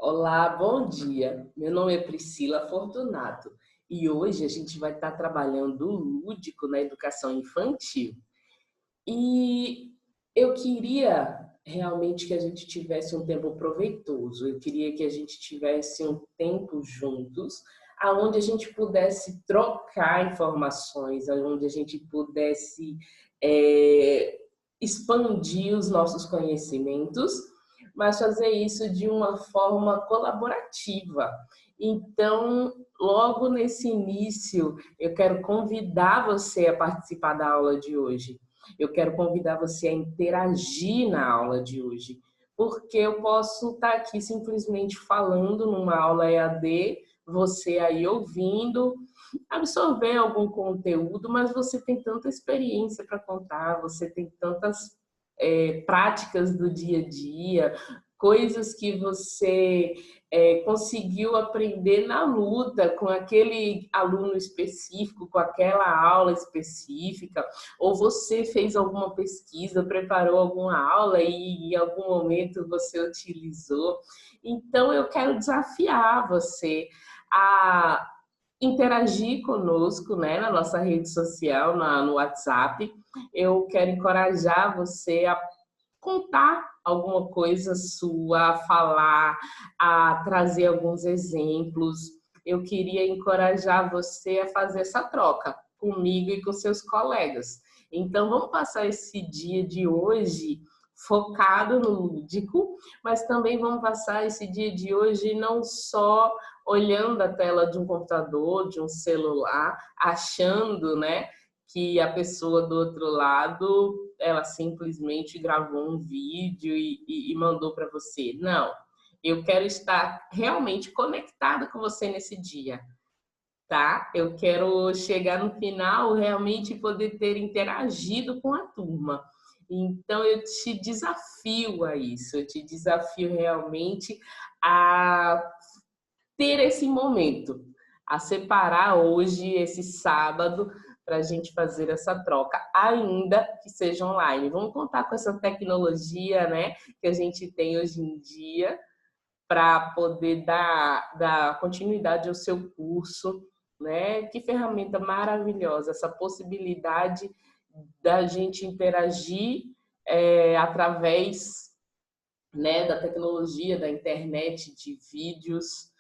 Olá, bom dia. Meu nome é Priscila Fortunato e hoje a gente vai estar trabalhando o lúdico na educação infantil. E eu queria realmente que a gente tivesse um tempo proveitoso. Eu queria que a gente tivesse um tempo juntos, aonde a gente pudesse trocar informações, aonde a gente pudesse eh, expandir os nossos conhecimentos, mas fazer isso de uma forma colaborativa. Então, logo nesse início, eu quero convidar você a participar da aula de hoje. Eu quero convidar você a interagir na aula de hoje, porque eu posso estar aqui simplesmente falando numa aula EAD, você aí ouvindo, absorver algum conteúdo, mas você tem tanta experiência para contar, você tem tantas práticas do dia a dia, coisas que você conseguiu aprender na luta com aquele aluno específico, com aquela aula específica, ou você fez alguma pesquisa, preparou alguma aula e em algum momento você utilizou. Então, eu quero desafiar você a interagir conosco, né, na nossa rede social, no WhatsApp. Eu quero encorajar você a contar alguma coisa sua, a falar, a trazer alguns exemplos. Eu queria encorajar você a fazer essa troca comigo e com seus colegas. Então, vamos passar esse dia de hoje focado no lúdico, mas também vamos passar esse dia de hoje não só olhando a tela de um computador, de um celular, achando, né, que a pessoa do outro lado, ela simplesmente gravou um vídeo e mandou para você. Não, eu quero estar realmente conectada com você nesse dia, tá? Eu quero chegar no final realmente poder ter interagido com a turma. Então, eu te desafio a isso, eu te desafio realmente a ter esse momento, a separar hoje, esse sábado, para a gente fazer essa troca, ainda que seja online. Vamos contar com essa tecnologia, né, que a gente tem hoje em dia para poder dar continuidade ao seu curso, né? Que ferramenta maravilhosa, essa possibilidade da gente interagir através, né, da tecnologia, da internet, de vídeos.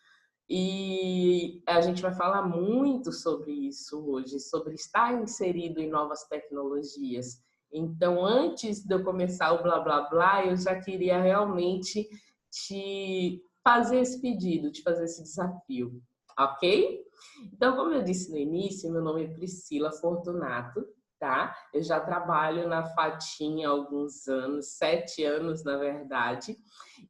E a gente vai falar muito sobre isso hoje, sobre estar inserido em novas tecnologias. Então, antes de eu começar o blá blá blá, eu já queria realmente te fazer esse pedido, te fazer esse desafio, ok? Então, como eu disse no início, meu nome é Priscila Fortunato, tá? Eu já trabalho na Fatinha há alguns anos, 7 anos na verdade,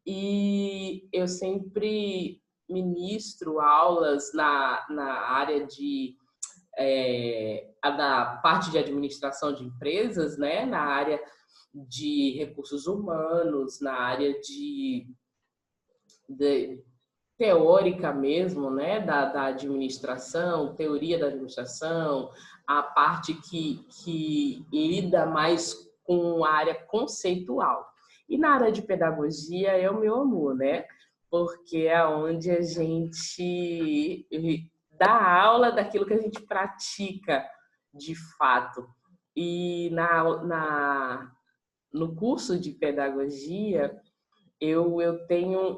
e eu sempre ministro aulas na área da parte de administração de empresas, né? Na área de recursos humanos, na área de teórica mesmo, né? Da administração, teoria da administração, a parte que lida mais com a área conceitual. E na área de pedagogia é o meu amor, né? Porque é onde a gente dá aula daquilo que a gente pratica de fato. E no curso de pedagogia, eu tenho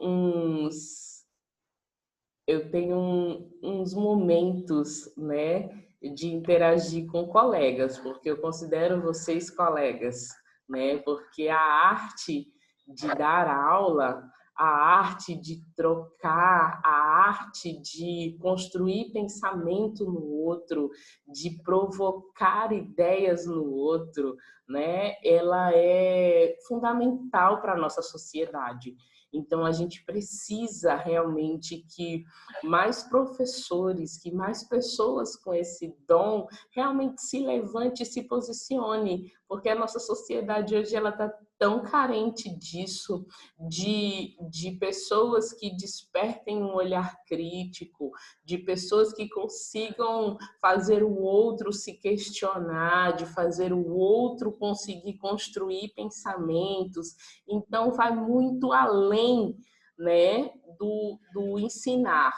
uns momentos, né, de interagir com colegas, porque eu considero vocês colegas, né? Porque a arte de dar aula, a arte de trocar, a arte de construir pensamento no outro, de provocar ideias no outro, né? Ela é fundamental para a nossa sociedade. Então, a gente precisa realmente que mais professores, que mais pessoas com esse dom realmente se levante e se posicione, porque a nossa sociedade hoje ela está tão carente disso, de pessoas que despertem um olhar crítico, de pessoas que consigam fazer o outro se questionar, de fazer o outro conseguir construir pensamentos. Então, vai muito além, né, do ensinar,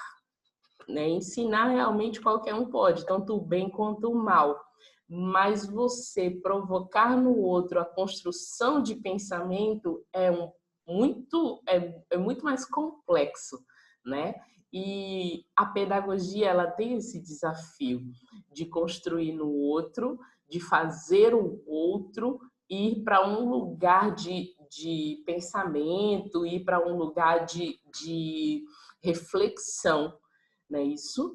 né? Ensinar realmente qualquer um pode, tanto o bem quanto o mal. Mas você provocar no outro a construção de pensamento é muito mais complexo, né? E a pedagogia, ela tem esse desafio de construir no outro, de fazer o outro ir para um lugar de pensamento, ir para um lugar de reflexão, não é isso?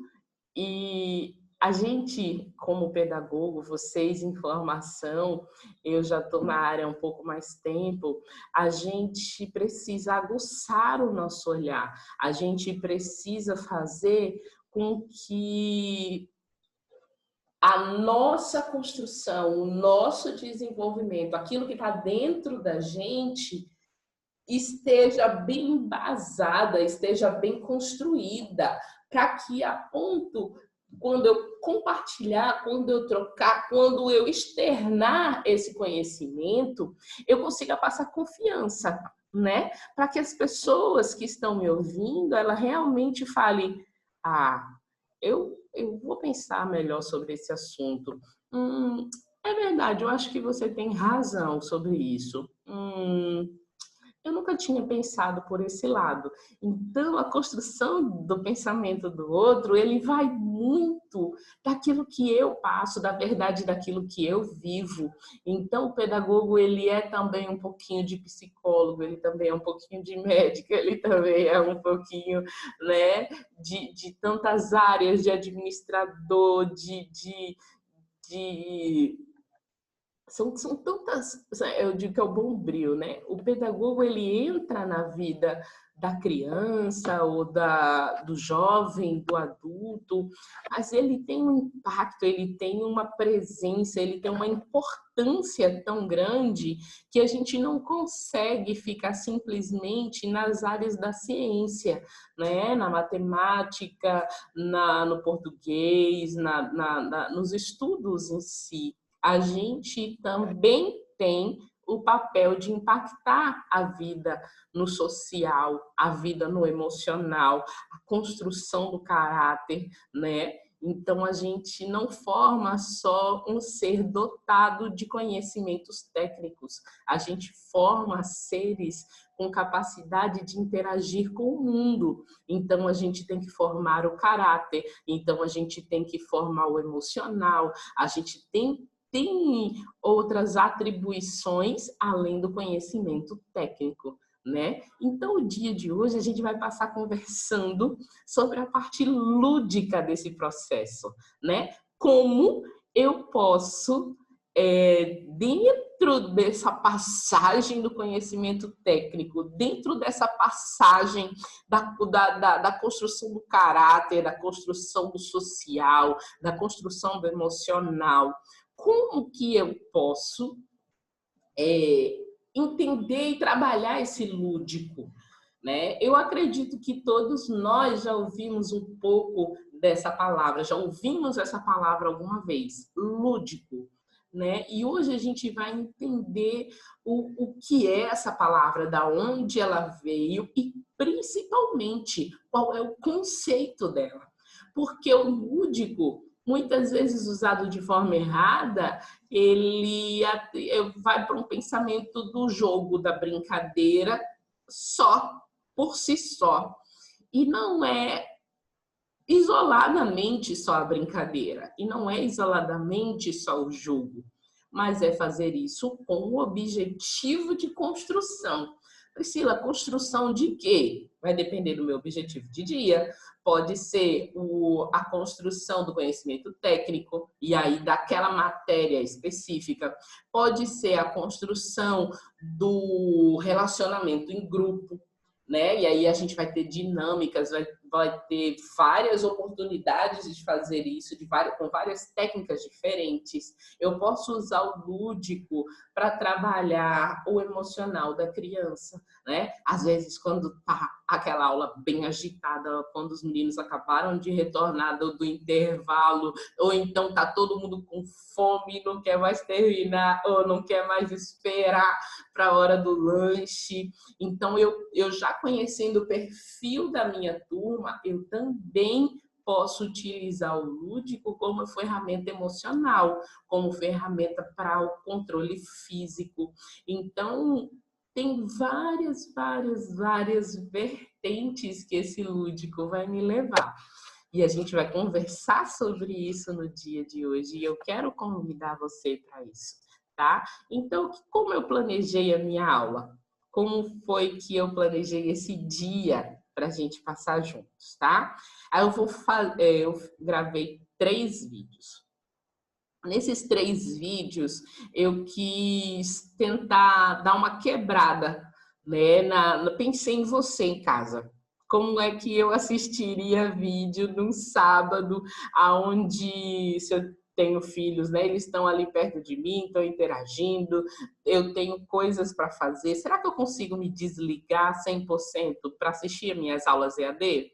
E a gente, como pedagogo, vocês em formação, eu já estou na área há um pouco mais tempo, a gente precisa aguçar o nosso olhar, a gente precisa fazer com que a nossa construção, o nosso desenvolvimento, aquilo que está dentro da gente, esteja bem embasada, esteja bem construída, para que a ponto, quando eu compartilhar, quando eu trocar, quando eu externar esse conhecimento, eu consiga passar confiança, né? Para que as pessoas que estão me ouvindo, ela realmente falem, eu vou pensar melhor sobre esse assunto. É verdade, eu acho que você tem razão sobre isso. Eu nunca tinha pensado por esse lado. Então, a construção do pensamento do outro, ele vai muito daquilo que eu passo, da verdade daquilo que eu vivo. Então, o pedagogo, ele é também um pouquinho de psicólogo, ele também é um pouquinho de médico, ele também é um pouquinho, né, de tantas áreas, de administrador, de são tantas, eu digo que é o bombril, né? O pedagogo, ele entra na vida da criança ou do jovem, do adulto, mas ele tem um impacto, ele tem uma presença, ele tem uma importância tão grande que a gente não consegue ficar simplesmente nas áreas da ciência, né? Na matemática, no português, nos estudos em si. A gente também tem o papel de impactar a vida no social, a vida no emocional, a construção do caráter, né? Então, a gente não forma só um ser dotado de conhecimentos técnicos, a gente forma seres com capacidade de interagir com o mundo. Então, a gente tem que formar o caráter, então a gente tem que formar o emocional, a gente tem outras atribuições além do conhecimento técnico, né? Então, o dia de hoje a gente vai passar conversando sobre a parte lúdica desse processo, né? Como eu posso, dentro dessa passagem do conhecimento técnico, dentro dessa passagem da construção do caráter, da construção do social, da construção do emocional, como que eu posso entender e trabalhar esse lúdico, né? Eu acredito que todos nós já ouvimos um pouco dessa palavra, já ouvimos essa palavra alguma vez, lúdico, né? E hoje a gente vai entender o que é essa palavra, da onde ela veio e principalmente qual é o conceito dela. Porque o lúdico, muitas vezes usado de forma errada, ele vai para um pensamento do jogo, da brincadeira, só, por si só. E não é isoladamente só a brincadeira, e não é isoladamente só o jogo, mas é fazer isso com o objetivo de construção. Priscila, construção de quê? Vai depender do meu objetivo de dia. Pode ser a construção do conhecimento técnico, e aí daquela matéria específica. Pode ser a construção do relacionamento em grupo, né? E aí a gente vai ter dinâmicas, vai ter várias oportunidades de fazer isso, com várias técnicas diferentes. Eu posso usar o lúdico para trabalhar o emocional da criança, né? Às vezes, quando tá aquela aula bem agitada, quando os meninos acabaram de retornar do intervalo, ou então tá todo mundo com fome, não quer mais terminar, ou não quer mais esperar para a hora do lanche. Então, eu já conhecendo o perfil da minha turma, eu também posso utilizar o lúdico como ferramenta emocional, como ferramenta para o controle físico. Então, tem várias vertentes que esse lúdico vai me levar. E a gente vai conversar sobre isso no dia de hoje. E eu quero convidar você para isso, tá? Então, como eu planejei a minha aula? Como foi que eu planejei esse dia para a gente passar juntos, tá? Aí eu gravei 3 vídeos. Nesses 3 vídeos, eu quis tentar dar uma quebrada, né? Pensei em você em casa. Como é que eu assistiria vídeo num sábado, onde, se eu tenho filhos, né? Eles estão ali perto de mim, estão interagindo, eu tenho coisas para fazer. Será que eu consigo me desligar 100% para assistir as minhas aulas EAD?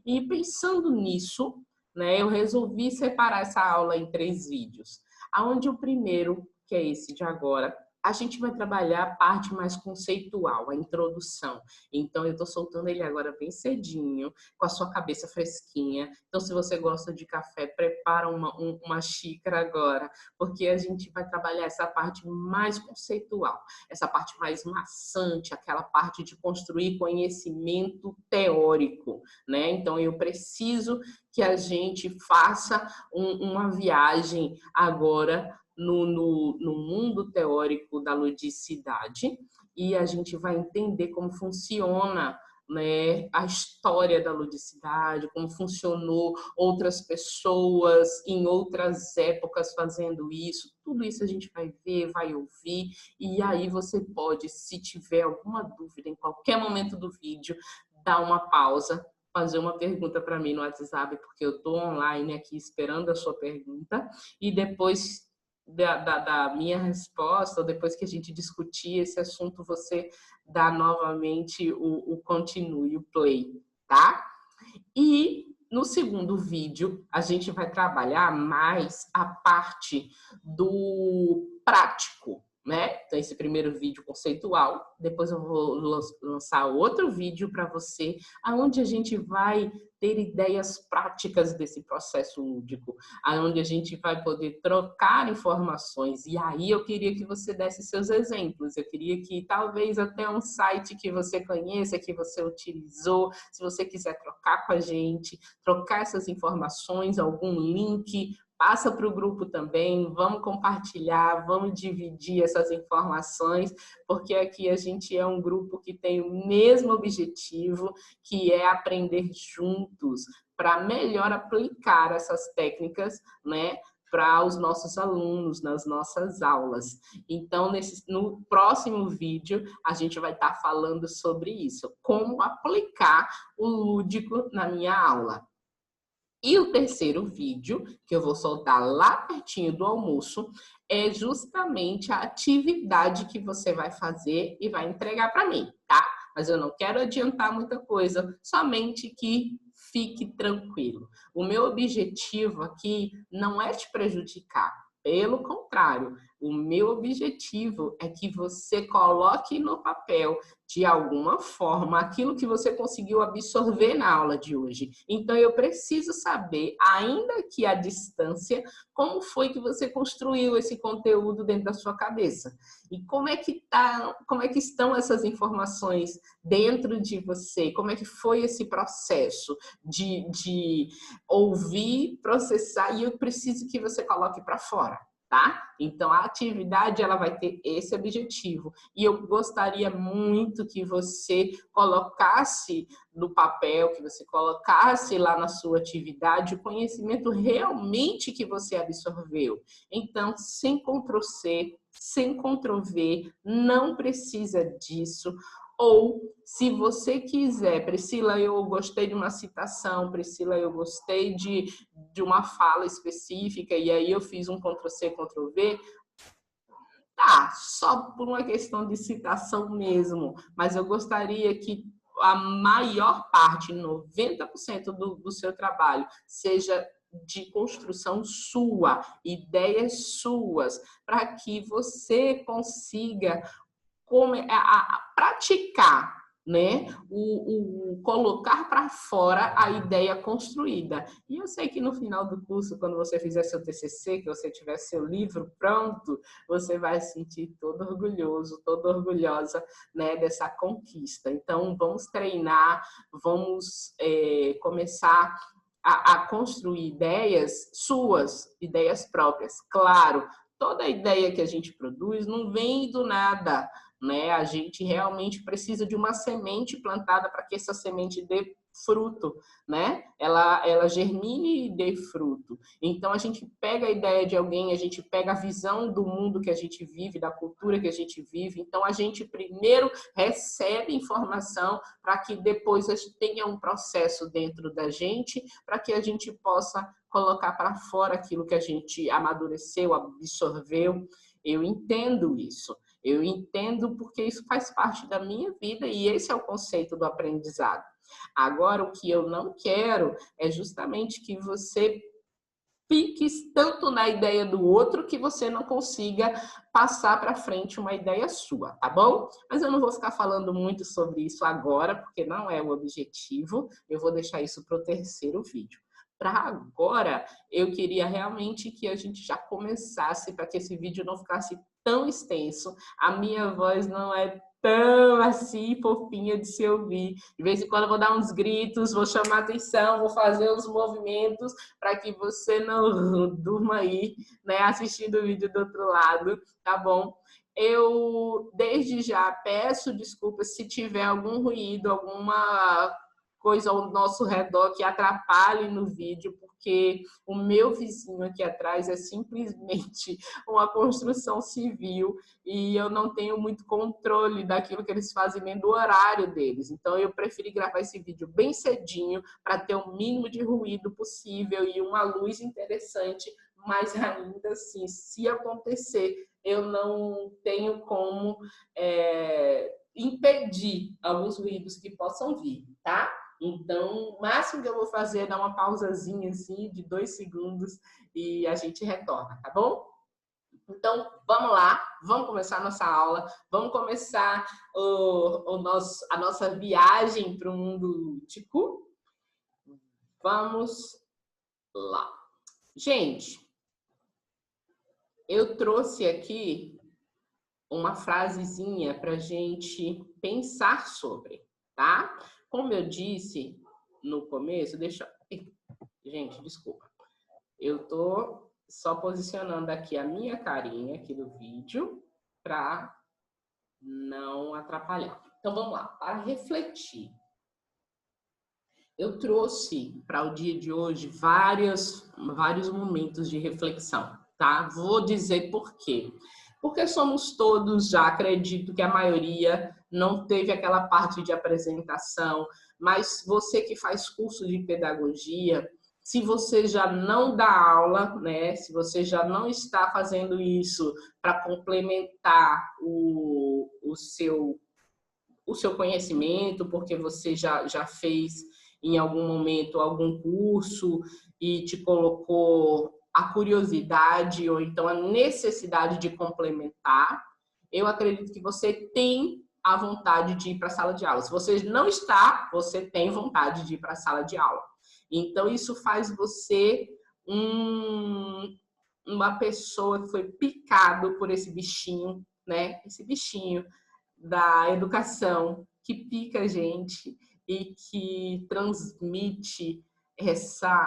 E pensando nisso, né, eu resolvi separar essa aula em 3 vídeos. Onde o primeiro, que é esse de agora, a gente vai trabalhar a parte mais conceitual, a introdução. Então, eu estou soltando ele agora bem cedinho, com a sua cabeça fresquinha. Então, se você gosta de café, prepara uma xícara agora, porque a gente vai trabalhar essa parte mais conceitual, essa parte mais maçante, aquela parte de construir conhecimento teórico, né? Então, eu preciso que a gente faça uma viagem agora no mundo teórico da ludicidade, e a gente vai entender como funciona, né, a história da ludicidade, como funcionou outras pessoas em outras épocas fazendo isso. Tudo isso a gente vai ver, vai ouvir, e aí você pode, se tiver alguma dúvida em qualquer momento do vídeo, dar uma pausa, fazer uma pergunta para mim no WhatsApp, porque eu estou online aqui esperando a sua pergunta, e depois da minha resposta, ou depois que a gente discutir esse assunto, você dá novamente o continue, o play, tá? E no segundo vídeo, a gente vai trabalhar mais a parte do prático, né? Então, esse primeiro vídeo conceitual, depois eu vou lançar outro vídeo para você, onde a gente vai ter ideias práticas desse processo lúdico, onde a gente vai poder trocar informações. E aí eu queria que você desse seus exemplos, eu queria que talvez até um site que você conheça, que você utilizou, se você quiser trocar com a gente, trocar essas informações, algum link, passa para o grupo também, vamos compartilhar, vamos dividir essas informações, porque aqui a gente é um grupo que tem o mesmo objetivo, que é aprender juntos, para melhor aplicar essas técnicas, né, para os nossos alunos, nas nossas aulas. Então, no próximo vídeo, a gente vai estar falando sobre isso, como aplicar o lúdico na minha aula. E o terceiro vídeo, que eu vou soltar lá pertinho do almoço, é justamente a atividade que você vai fazer e vai entregar para mim, tá? Mas eu não quero adiantar muita coisa, somente que fique tranquilo. O meu objetivo aqui não é te prejudicar, pelo contrário, o meu objetivo é que você coloque no papel, de alguma forma, aquilo que você conseguiu absorver na aula de hoje. Então, eu preciso saber, ainda que à distância, como foi que você construiu esse conteúdo dentro da sua cabeça. E como é que estão essas informações dentro de você? Como é que foi esse processo de ouvir, processar, e eu preciso que você coloque para fora. Tá? Então, a atividade ela vai ter esse objetivo. E eu gostaria muito que você colocasse no papel, que você colocasse lá na sua atividade o conhecimento realmente que você absorveu. Então, sem Ctrl+C, sem Ctrl+V, não precisa disso. Ou, se você quiser, Priscila, eu gostei de uma citação, Priscila, eu gostei de uma fala específica, e aí eu fiz um Ctrl+C, Ctrl+V, tá, só por uma questão de citação mesmo, mas eu gostaria que a maior parte, 90% do seu trabalho, seja de construção sua, ideias suas, para que você consiga praticar, né? O colocar para fora a ideia construída. E eu sei que no final do curso, quando você fizer seu TCC, que você tiver seu livro pronto, você vai se sentir todo orgulhoso, toda orgulhosa, né, dessa conquista. Então, vamos treinar, vamos começar a construir ideias suas, ideias próprias. Claro, toda ideia que a gente produz não vem do nada, né? A gente realmente precisa de uma semente plantada para que essa semente dê fruto, né? Ela germine e dê fruto. Então, a gente pega a ideia de alguém, a gente pega a visão do mundo que a gente vive, da cultura que a gente vive. Então, a gente primeiro recebe informação para que depois tenha um processo dentro da gente, para que a gente possa colocar para fora aquilo que a gente amadureceu, absorveu. Eu entendo isso. Eu entendo porque isso faz parte da minha vida e esse é o conceito do aprendizado. Agora, o que eu não quero é justamente que você fique tanto na ideia do outro que você não consiga passar para frente uma ideia sua, tá bom? Mas eu não vou ficar falando muito sobre isso agora, porque não é o objetivo. Eu vou deixar isso para o terceiro vídeo. Para agora, eu queria realmente que a gente já começasse, para que esse vídeo não ficasse tão extenso. A minha voz não é tão assim fofinha de se ouvir. De vez em quando eu vou dar uns gritos, vou chamar atenção, vou fazer uns movimentos para que você não durma aí, né, assistindo o vídeo do outro lado, tá bom? Eu, desde já, peço desculpas se tiver algum ruído, alguma coisa ao nosso redor que atrapalhe no vídeo, porque o meu vizinho aqui atrás é simplesmente uma construção civil e eu não tenho muito controle daquilo que eles fazem nem do horário deles. Então, eu preferi gravar esse vídeo bem cedinho para ter o mínimo de ruído possível e uma luz interessante, mas ainda assim, se acontecer, eu não tenho como impedir alguns ruídos que possam vir, tá? Então, o máximo que eu vou fazer é dar uma pausazinha assim de 2 segundos e a gente retorna, tá bom? Então, vamos lá, vamos começar a nossa aula, vamos começar a nossa viagem para o mundo lúdico. Vamos lá. Gente, eu trouxe aqui uma frasezinha para a gente pensar sobre, tá? Como eu disse no começo, gente, desculpa. Eu tô só posicionando aqui a minha carinha aqui no vídeo para não atrapalhar. Então, vamos lá. Para refletir, eu trouxe para o dia de hoje vários momentos de reflexão, tá? Vou dizer por quê. Porque somos todos, já acredito que a maioria não teve aquela parte de apresentação, mas você que faz curso de pedagogia, se você já não dá aula, né? Se você já não está fazendo isso para complementar o seu conhecimento, porque você já fez em algum momento algum curso e te colocou a curiosidade ou então a necessidade de complementar, eu acredito que você tem a vontade de ir para a sala de aula. Se você não está, você tem vontade de ir para a sala de aula. Então, isso faz você uma pessoa que foi picado por esse bichinho, né? Esse bichinho da educação que pica a gente e que transmite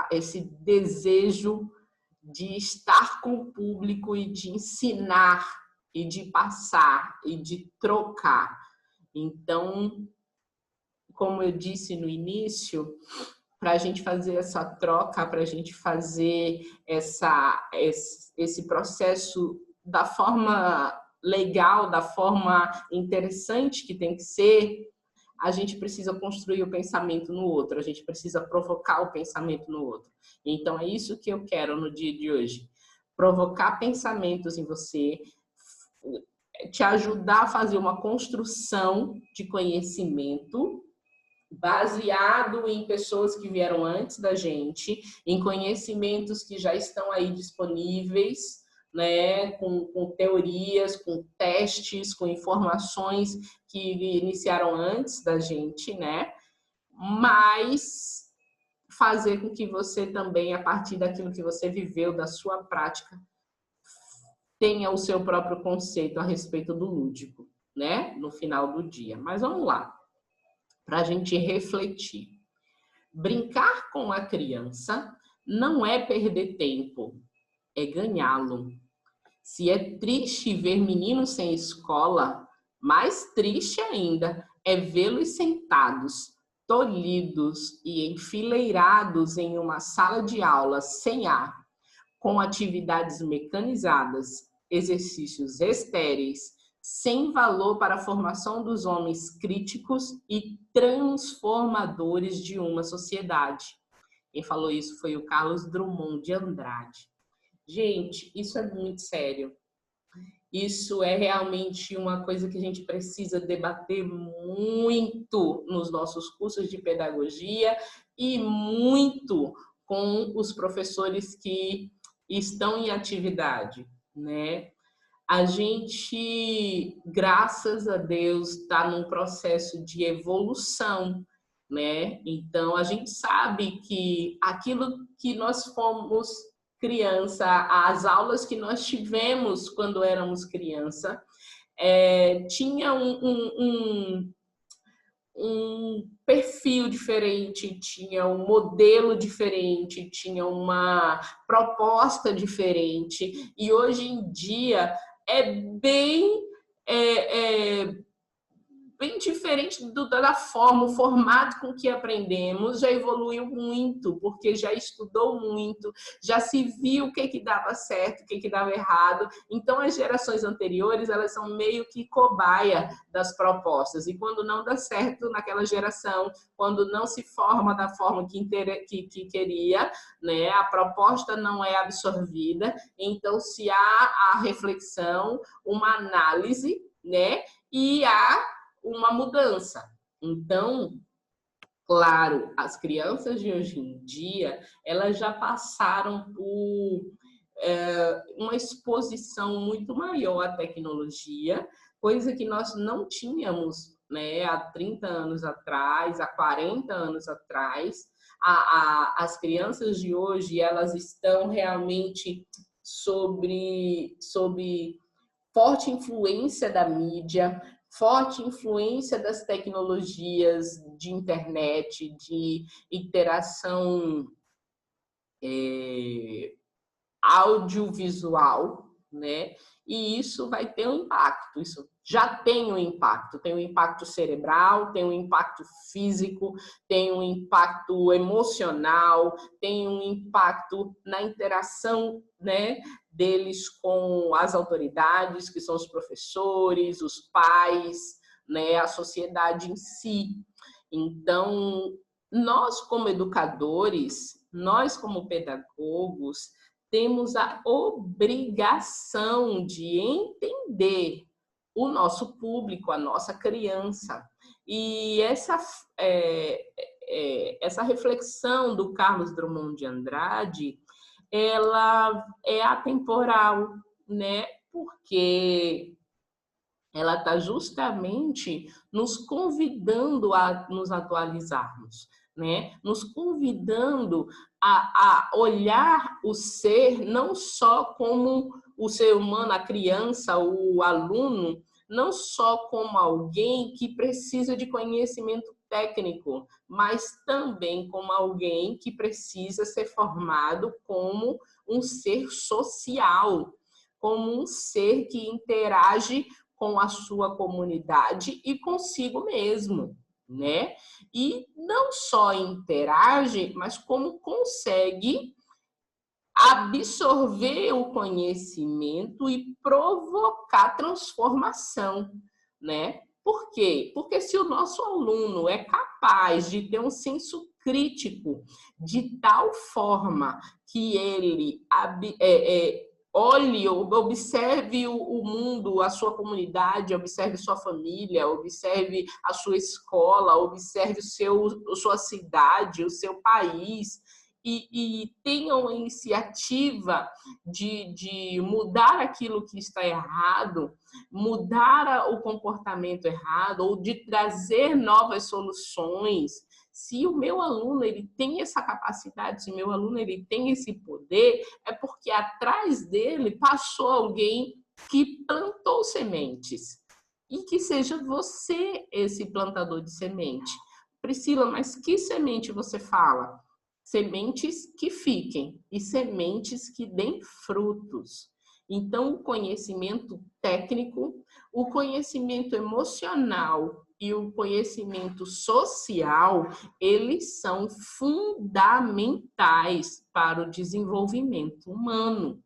esse desejo de estar com o público e de ensinar e de passar e de trocar. Então, como eu disse no início, para a gente fazer essa troca, para a gente fazer esse processo da forma legal, da forma interessante que tem que ser, a gente precisa construir o pensamento no outro, a gente precisa provocar o pensamento no outro. Então, é isso que eu quero no dia de hoje. Provocar pensamentos em você, te ajudar a fazer uma construção de conhecimento baseado em pessoas que vieram antes da gente, em conhecimentos que já estão aí disponíveis, né, com teorias, com testes, com informações que iniciaram antes da gente, né, mas fazer com que você também, a partir daquilo que você viveu, da sua prática, tenha o seu próprio conceito a respeito do lúdico, né, no final do dia. Mas vamos lá, para a gente refletir. Brincar com a criança não é perder tempo, é ganhá-lo. Se é triste ver meninos sem escola, mais triste ainda é vê-los sentados, tolhidos e enfileirados em uma sala de aula sem ar, com atividades mecanizadas, exercícios estéreis, sem valor para a formação dos homens críticos e transformadores de uma sociedade. Quem falou isso foi o Carlos Drummond de Andrade. Gente, isso é muito sério. Isso é realmente uma coisa que a gente precisa debater muito nos nossos cursos de pedagogia e muito com os professores que estão em atividade, né? A gente, graças a Deus, está num processo de evolução, né? Então, a gente sabe que aquilo que nós fomos criança, as aulas que nós tivemos quando éramos criança, tinha um perfil diferente, tinha um modelo diferente, tinha uma proposta diferente, e hoje em dia é bem bem diferente da forma, o formato com que aprendemos já evoluiu muito, porque já estudou muito, já se viu o que dava certo, o que dava errado. Então, as gerações anteriores, elas são meio que cobaia das propostas. E quando não dá certo naquela geração, quando não se forma da forma que queria, né, a proposta não é absorvida, então se há a reflexão, uma análise, né, e há uma mudança. Então, claro, as crianças de hoje em dia, elas já passaram por uma exposição muito maior à tecnologia, coisa que nós não tínhamos, né, há 30 anos atrás, há 40 anos atrás. As crianças de hoje, elas estão realmente sob forte influência da mídia, forte influência das tecnologias de internet, de interação audiovisual, né? E isso vai ter um impacto, isso já tem um impacto cerebral, tem um impacto físico, tem um impacto emocional, tem um impacto na interação, né, deles com as autoridades, que são os professores, os pais, né, a sociedade em si. Então, nós como educadores, nós como pedagogos, temos a obrigação de entender o nosso público, a nossa criança. E essa reflexão do Carlos Drummond de Andrade, ela é atemporal, né? Porque ela está justamente nos convidando a nos atualizarmos, né? Nos convidando a olhar o ser não só como o ser humano, a criança, o aluno, não só como alguém que precisa de conhecimento técnico, mas também como alguém que precisa ser formado como um ser social, como um ser que interage com a sua comunidade e consigo mesmo, né? E não só interage, mas como consegue absorver o conhecimento e provocar transformação, né? Por quê? Porque se o nosso aluno é capaz de ter um senso crítico de tal forma que ele olhe, observe o mundo, a sua comunidade, observe sua família, observe a sua escola, observe sua cidade, o seu país, e tenham a iniciativa de mudar aquilo que está errado, mudar o comportamento errado, ou de trazer novas soluções. Se o meu aluno ele tem essa capacidade, se o meu aluno ele tem esse poder, é porque atrás dele passou alguém que plantou sementes. E que seja você esse plantador de semente. Priscila, mas que semente você fala? Sementes que fiquem e sementes que deem frutos. Então, o conhecimento técnico, o conhecimento emocional e o conhecimento social, eles são fundamentais para o desenvolvimento humano.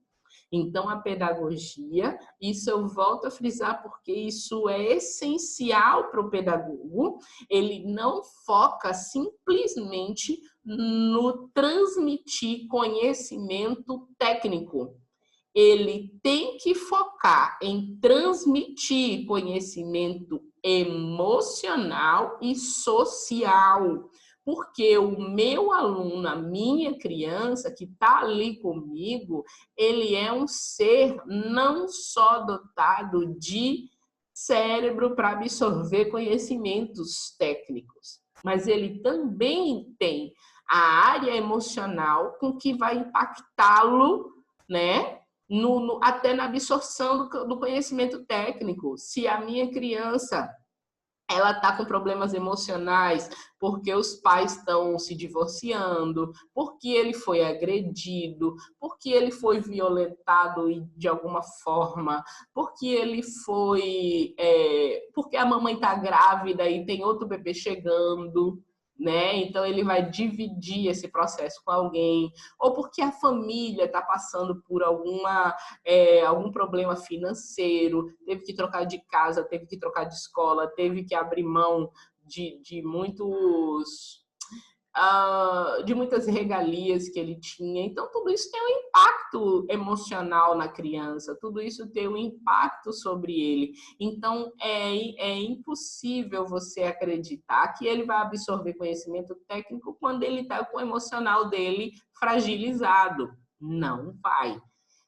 Então, a pedagogia, isso eu volto a frisar porque isso é essencial para o pedagogo, ele não foca simplesmente no transmitir conhecimento técnico. Ele tem que focar em transmitir conhecimento emocional e social. Porque o meu aluno, a minha criança que está ali comigo, ele é um ser não só dotado de cérebro para absorver conhecimentos técnicos, mas ele também tem a área emocional com que vai impactá-lo, né? Até na absorção do conhecimento técnico. Se a minha criança ela está com problemas emocionais porque os pais estão se divorciando, porque ele foi agredido, porque ele foi violentado de alguma forma, porque ele foi... porque a mamãe está grávida e tem outro bebê chegando, né? Então ele vai dividir esse processo com alguém, ou porque a família está passando por algum problema financeiro, teve que trocar de casa, teve que trocar de escola, teve que abrir mão de muitas regalias que ele tinha. Então, tudo isso tem um impacto emocional na criança, tudo isso tem um impacto sobre ele. Então, é impossível você acreditar que ele vai absorver conhecimento técnico quando ele está com o emocional dele fragilizado. Não vai,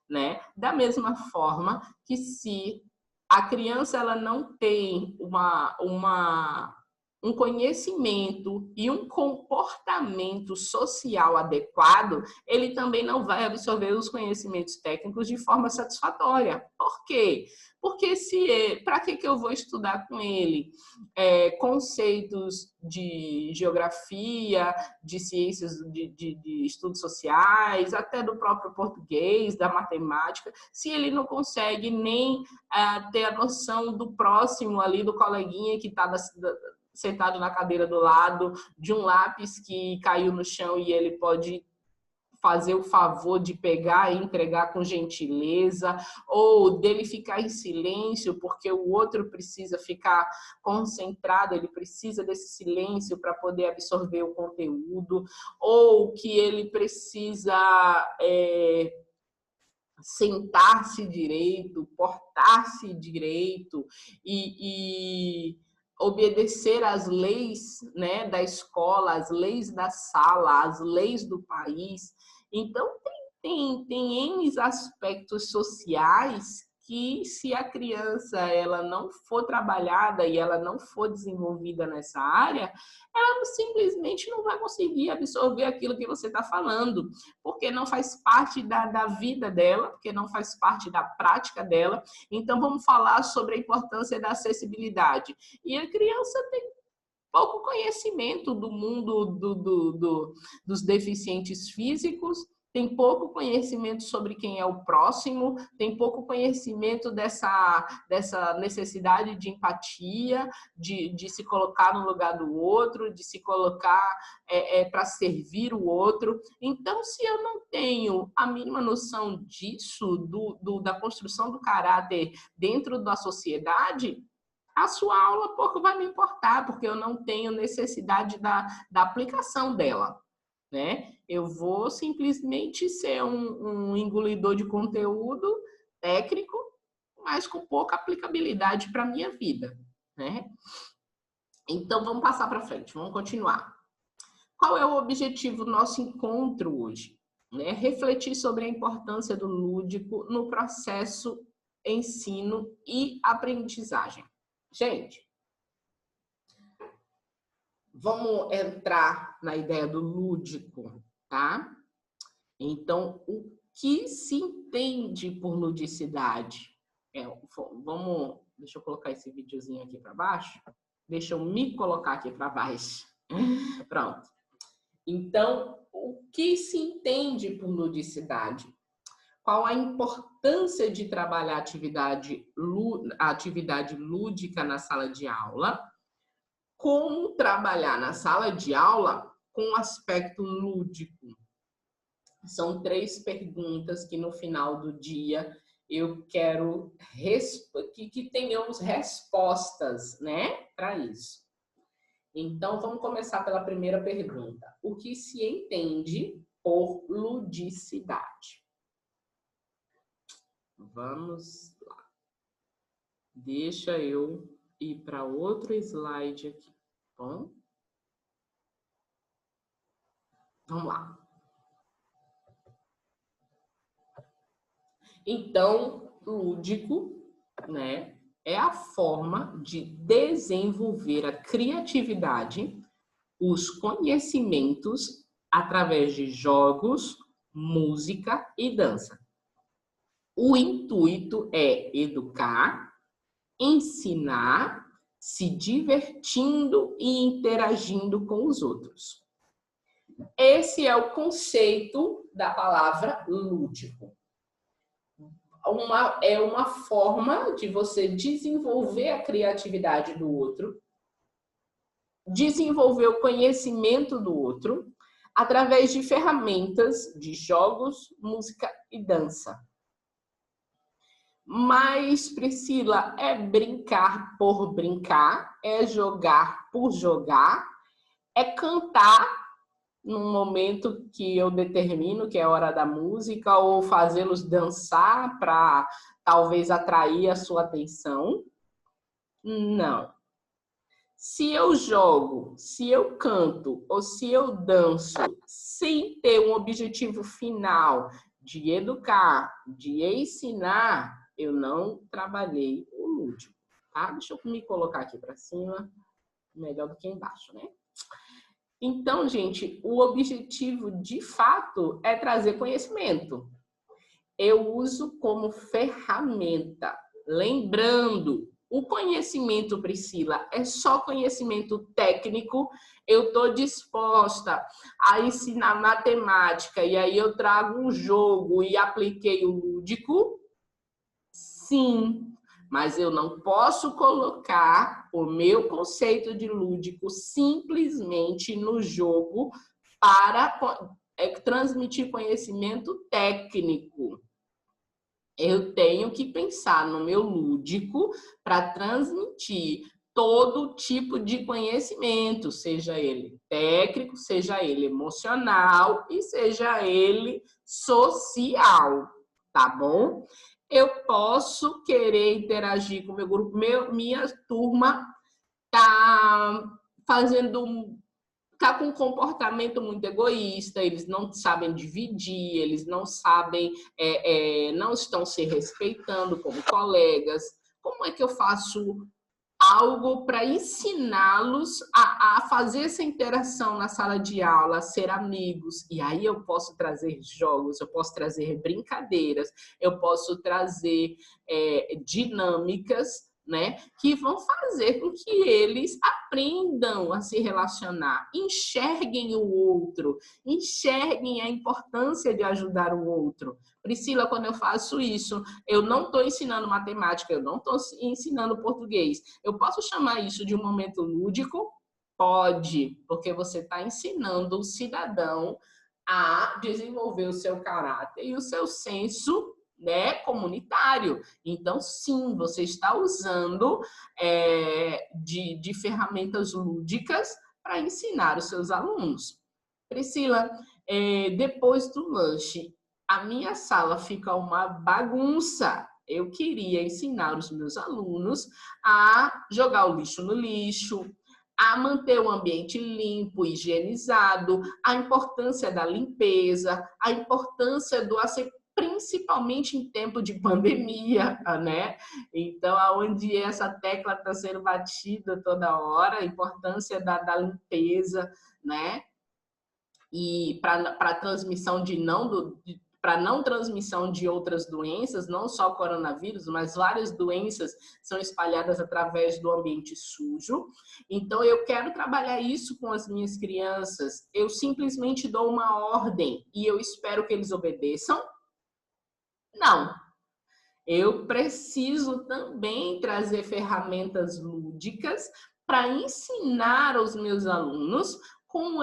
né? Da mesma forma que se a criança ela não tem um conhecimento e um comportamento social adequado, ele também não vai absorver os conhecimentos técnicos de forma satisfatória. Por quê? Porque para que eu vou estudar com ele conceitos de geografia, de ciências, de estudos sociais, até do próprio português, da matemática, se ele não consegue nem ter a noção do próximo ali, do coleguinha que está sentado na cadeira do lado, de um lápis que caiu no chão e ele pode fazer o favor de pegar e entregar com gentileza, ou dele ficar em silêncio porque o outro precisa ficar concentrado, ele precisa desse silêncio para poder absorver o conteúdo, ou que ele precisa sentar-se direito, portar-se direito e obedecer às leis, né, da escola, às leis da sala, às leis do país. Então, tem N aspectos sociais que, se a criança ela não for trabalhada e ela não for desenvolvida nessa área, ela simplesmente não vai conseguir absorver aquilo que você está falando, porque não faz parte da vida dela, porque não faz parte da prática dela. Então, vamos falar sobre a importância da acessibilidade. E a criança tem pouco conhecimento do mundo dos deficientes físicos, tem pouco conhecimento sobre quem é o próximo, tem pouco conhecimento dessa necessidade de empatia, de se colocar no lugar do outro, de se colocar para servir o outro. Então, se eu não tenho a mínima noção disso, da construção do caráter dentro da sociedade, a sua aula pouco vai me importar, porque eu não tenho necessidade da aplicação dela, né? Eu vou simplesmente ser um engolidor de conteúdo técnico, mas com pouca aplicabilidade para a minha vida, né? Então, vamos passar para frente, vamos continuar. Qual é o objetivo do nosso encontro hoje? Né? Refletir sobre a importância do lúdico no processo ensino e aprendizagem. Gente, vamos entrar na ideia do lúdico, tá? Então, o que se entende por ludicidade? Deixa eu colocar esse videozinho aqui para baixo. Deixa eu me colocar aqui para baixo. Pronto. Então, o que se entende por ludicidade? Qual a importância de trabalhar a atividade lúdica na sala de aula? Como trabalhar na sala de aula com o aspecto lúdico? São 3 perguntas que no final do dia eu quero que tenhamos respostas, né, para isso. Então, vamos começar pela primeira pergunta. O que se entende por ludicidade? Vamos lá. Deixa eu ir para outro slide aqui, tá bom? Vamos lá. Então, lúdico, né, é a forma de desenvolver a criatividade, os conhecimentos através de jogos, música e dança. O intuito é educar, ensinar, se divertindo e interagindo com os outros. Esse é o conceito da palavra lúdico. É uma forma de você desenvolver a criatividade do outro, desenvolver o conhecimento do outro, através de ferramentas de jogos, música e dança. Mas, Priscila, é brincar por brincar, é jogar por jogar, é cantar num momento que eu determino que é a hora da música, ou fazê-los dançar para talvez atrair a sua atenção? Não. Se eu jogo, se eu canto ou se eu danço sem ter um objetivo final de educar, de ensinar, eu não trabalhei o lúdico, tá? Deixa eu me colocar aqui para cima, melhor do que embaixo, né? Então, gente, o objetivo, de fato, é trazer conhecimento. Eu uso como ferramenta. Lembrando, o conhecimento, Priscila, é só conhecimento técnico. Eu estou disposta a ensinar matemática e aí eu trago um jogo e apliquei o lúdico? Sim, mas eu não posso colocar o meu conceito de lúdico simplesmente no jogo para transmitir conhecimento técnico. Eu tenho que pensar no meu lúdico para transmitir todo tipo de conhecimento, seja ele técnico, seja ele emocional e seja ele social, tá bom? Eu posso querer interagir com o meu grupo, minha turma tá com um comportamento muito egoísta, eles não sabem dividir, eles não sabem, não estão se respeitando como colegas. Como é que eu faço algo para ensiná-los a fazer essa interação na sala de aula, a ser amigos? E aí eu posso trazer jogos, eu posso trazer brincadeiras, eu posso trazer dinâmicas, né? Que vão fazer com que eles aprendam a se relacionar, enxerguem o outro, enxerguem a importância de ajudar o outro. Priscila, quando eu faço isso, eu não estou ensinando matemática, eu não estou ensinando português. Eu posso chamar isso de um momento lúdico? Pode, porque você está ensinando o cidadão a desenvolver o seu caráter e o seu senso, né, comunitário. Então, sim, você está usando de ferramentas lúdicas para ensinar os seus alunos. Priscila, depois do lanche, a minha sala fica uma bagunça. Eu queria ensinar os meus alunos a jogar o lixo no lixo, a manter o ambiente limpo, higienizado, a importância da limpeza, a importância do asseio, principalmente em tempo de pandemia, né? Então, aonde essa tecla está sendo batida toda hora, a importância da limpeza, né? E para a transmissão para não transmissão de outras doenças, não só coronavírus, mas várias doenças são espalhadas através do ambiente sujo. Então, eu quero trabalhar isso com as minhas crianças. Eu simplesmente dou uma ordem e eu espero que eles obedeçam? Não. Eu preciso também trazer ferramentas lúdicas para ensinar aos meus alunos com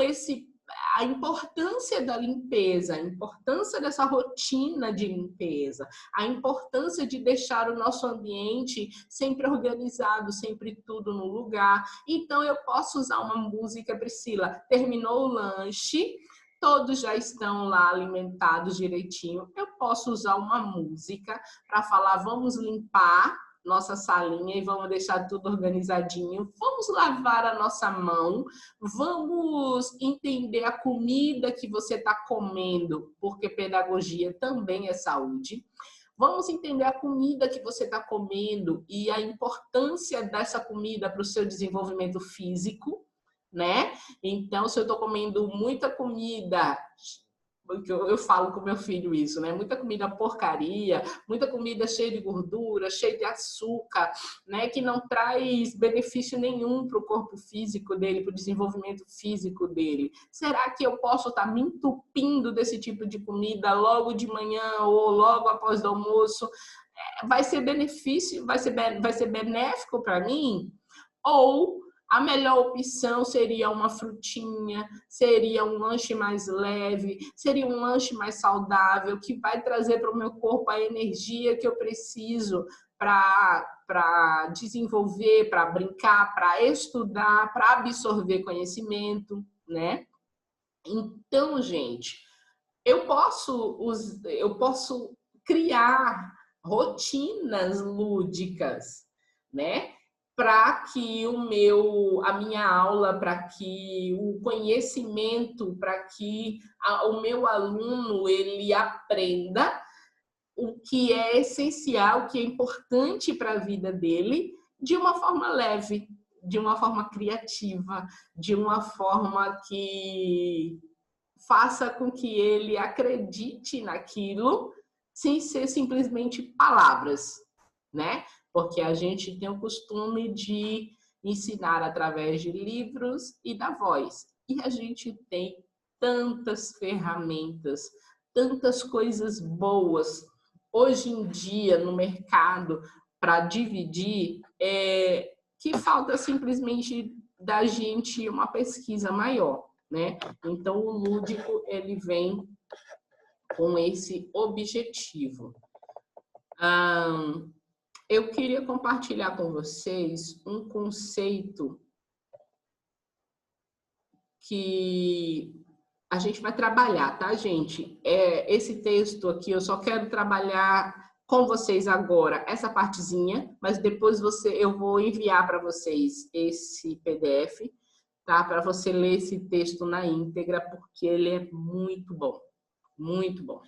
a importância da limpeza, a importância dessa rotina de limpeza, a importância de deixar o nosso ambiente sempre organizado, sempre tudo no lugar. Então, eu posso usar uma música, Priscila, terminou o lanche, todos já estão lá alimentados direitinho, eu posso usar uma música para falar, vamos limpar nossa salinha e vamos deixar tudo organizadinho, vamos lavar a nossa mão, vamos entender a comida que você está comendo, porque pedagogia também é saúde. Vamos entender a comida que você está comendo e a importância dessa comida para o seu desenvolvimento físico, né? Então, se eu estou comendo muita comida, eu falo com meu filho isso, né? Muita comida porcaria, muita comida cheia de gordura, cheia de açúcar, né? Que não traz benefício nenhum para o corpo físico dele, para o desenvolvimento físico dele. Será que eu posso estar me entupindo desse tipo de comida logo de manhã ou logo após o almoço? Vai ser benefício, vai ser benéfico para mim? Ou a melhor opção seria uma frutinha, seria um lanche mais leve, seria um lanche mais saudável, que vai trazer para o meu corpo a energia que eu preciso para desenvolver, para brincar, para estudar, para absorver conhecimento, né? Então, gente, eu posso criar rotinas lúdicas, né? Para que a minha aula, para que o conhecimento, para que o meu aluno ele aprenda o que é essencial, o que é importante para a vida dele, de uma forma leve, de uma forma criativa, de uma forma que faça com que ele acredite naquilo, sem ser simplesmente palavras, né? Porque a gente tem o costume de ensinar através de livros e da voz. E a gente tem tantas ferramentas, tantas coisas boas hoje em dia no mercado para dividir, que falta simplesmente da gente uma pesquisa maior, né? Então, o lúdico, ele vem com esse objetivo. Eu queria compartilhar com vocês um conceito que a gente vai trabalhar, tá, gente? Esse texto aqui, eu só quero trabalhar com vocês agora, essa partezinha, mas depois eu vou enviar para vocês esse PDF, tá? Para você ler esse texto na íntegra, porque ele é muito bom, muito bom.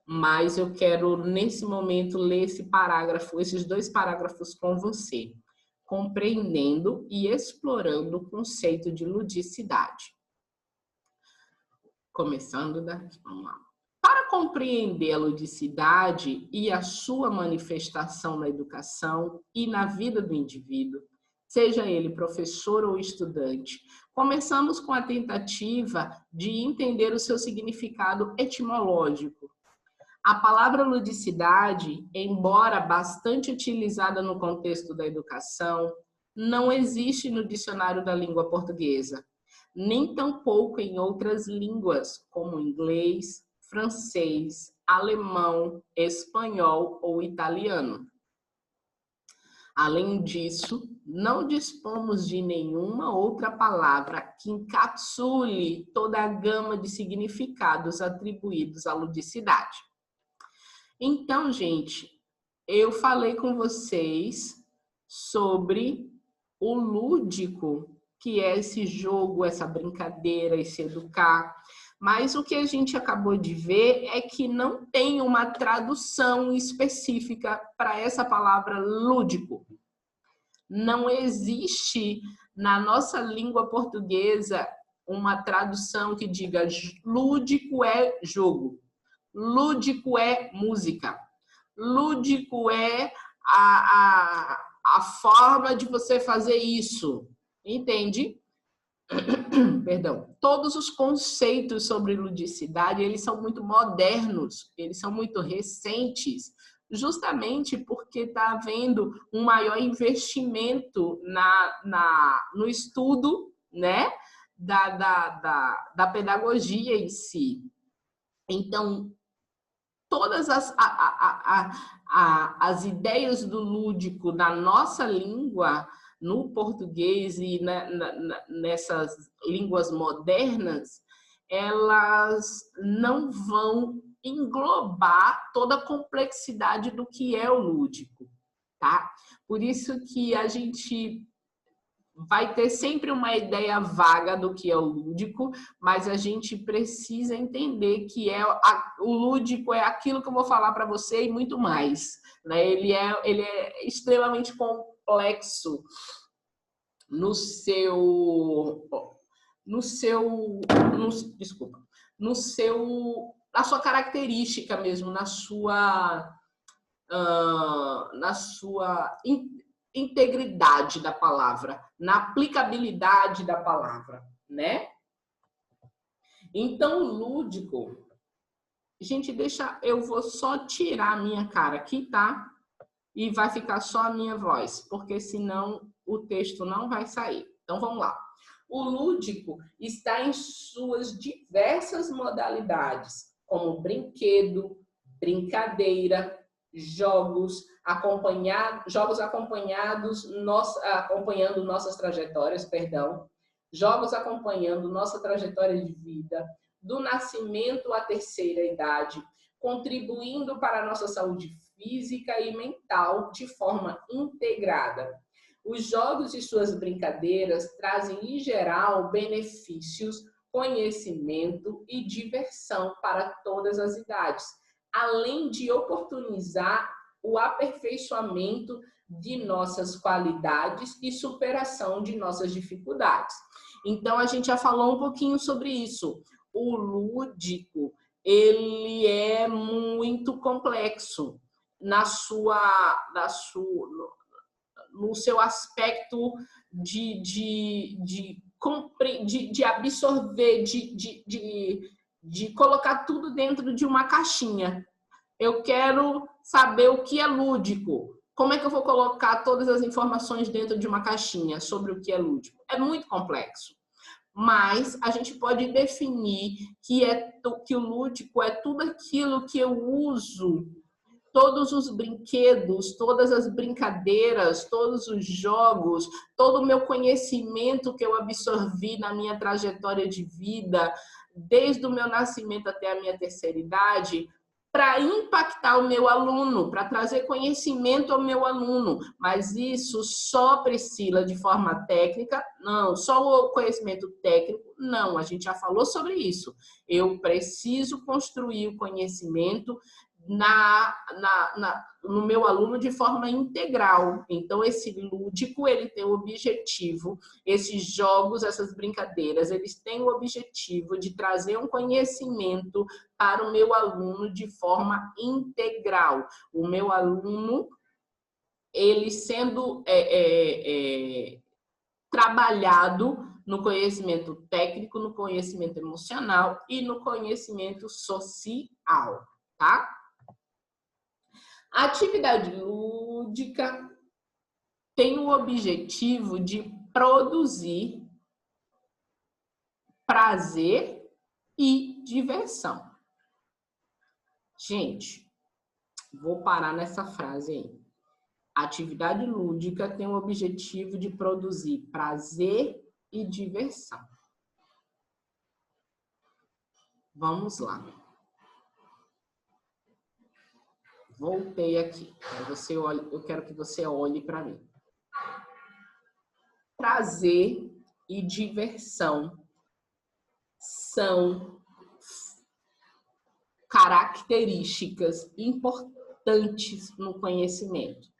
Mas eu quero, nesse momento, ler esses 2 parágrafos com você, compreendendo e explorando o conceito de ludicidade. Começando daqui, vamos lá. Para compreender a ludicidade e a sua manifestação na educação e na vida do indivíduo, seja ele professor ou estudante, começamos com a tentativa de entender o seu significado etimológico. A palavra ludicidade, embora bastante utilizada no contexto da educação, não existe no dicionário da língua portuguesa, nem tampouco em outras línguas, como inglês, francês, alemão, espanhol ou italiano. Além disso, não dispomos de nenhuma outra palavra que encapsule toda a gama de significados atribuídos à ludicidade. Então, gente, eu falei com vocês sobre o lúdico, que é esse jogo, essa brincadeira, esse educar. Mas o que a gente acabou de ver é que não tem uma tradução específica para essa palavra lúdico. Não existe na nossa língua portuguesa uma tradução que diga lúdico é jogo, lúdico é música, lúdico é a forma de você fazer isso, entende? Perdão. Todos os conceitos sobre ludicidade, eles são muito modernos, eles são muito recentes, justamente porque está havendo um maior investimento no estudo, né, da pedagogia em si. Então, todas as ideias do lúdico na nossa língua, no português e nessas línguas modernas, elas não vão englobar toda a complexidade do que é o lúdico, tá? Por isso que a gente vai ter sempre uma ideia vaga do que é o lúdico, mas a gente precisa entender que o lúdico é aquilo que eu vou falar para você e muito mais, né? Ele é extremamente complexo na sua característica mesmo, na sua integridade da palavra, na aplicabilidade da palavra, né? Então, o lúdico, gente, eu vou só tirar a minha cara aqui, tá? E vai ficar só a minha voz, porque senão o texto não vai sair. Então, vamos lá. O lúdico está em suas diversas modalidades, como brinquedo, brincadeira, jogos acompanhando nossas trajetórias, jogos acompanhando nossa trajetória de vida, do nascimento à terceira idade, contribuindo para a nossa saúde física e mental de forma integrada. Os jogos e suas brincadeiras trazem, em geral, benefícios, conhecimento e diversão para todas as idades, além de oportunizar o aperfeiçoamento de nossas qualidades e superação de nossas dificuldades. Então, a gente já falou um pouquinho sobre isso. O lúdico, ele é muito complexo no seu aspecto de absorver, de colocar tudo dentro de uma caixinha. Eu quero saber o que é lúdico. Como é que eu vou colocar todas as informações dentro de uma caixinha sobre o que é lúdico? É muito complexo. Mas a gente pode definir que o lúdico é tudo aquilo que eu uso, todos os brinquedos, todas as brincadeiras, todos os jogos, todo o meu conhecimento que eu absorvi na minha trajetória de vida, desde o meu nascimento até a minha terceira idade, para impactar o meu aluno, para trazer conhecimento ao meu aluno. Mas isso só, Priscila, de forma técnica? Não. Só o conhecimento técnico? Não. A gente já falou sobre isso. Eu preciso construir o conhecimento no meu aluno de forma integral. Então, esse lúdico, ele tem o objetivo, esses jogos, essas brincadeiras, eles têm o objetivo de trazer um conhecimento para o meu aluno de forma integral. O meu aluno, ele sendo trabalhado no conhecimento técnico, no conhecimento emocional e no conhecimento social, tá? A atividade lúdica tem o objetivo de produzir prazer e diversão. Gente, vou parar nessa frase aí. A atividade lúdica tem o objetivo de produzir prazer e diversão. Vamos lá. Voltei aqui. Eu quero que você olhe para mim. Prazer e diversão são características importantes no conhecimento.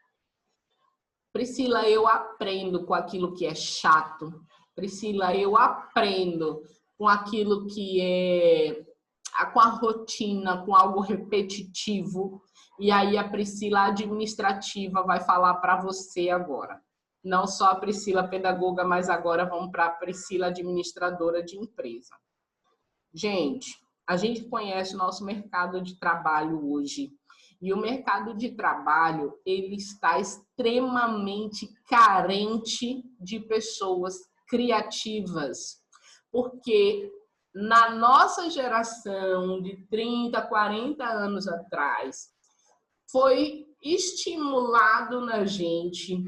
Priscila, eu aprendo com aquilo que é chato. Priscila, eu aprendo com aquilo que é com a rotina, com algo repetitivo. E aí a Priscila administrativa vai falar para você agora. Não só a Priscila pedagoga, mas agora vamos para a Priscila administradora de empresa. Gente, a gente conhece o nosso mercado de trabalho hoje. E o mercado de trabalho, ele está extremamente carente de pessoas criativas. Porque na nossa geração de 30, 40 anos atrás, foi estimulado na gente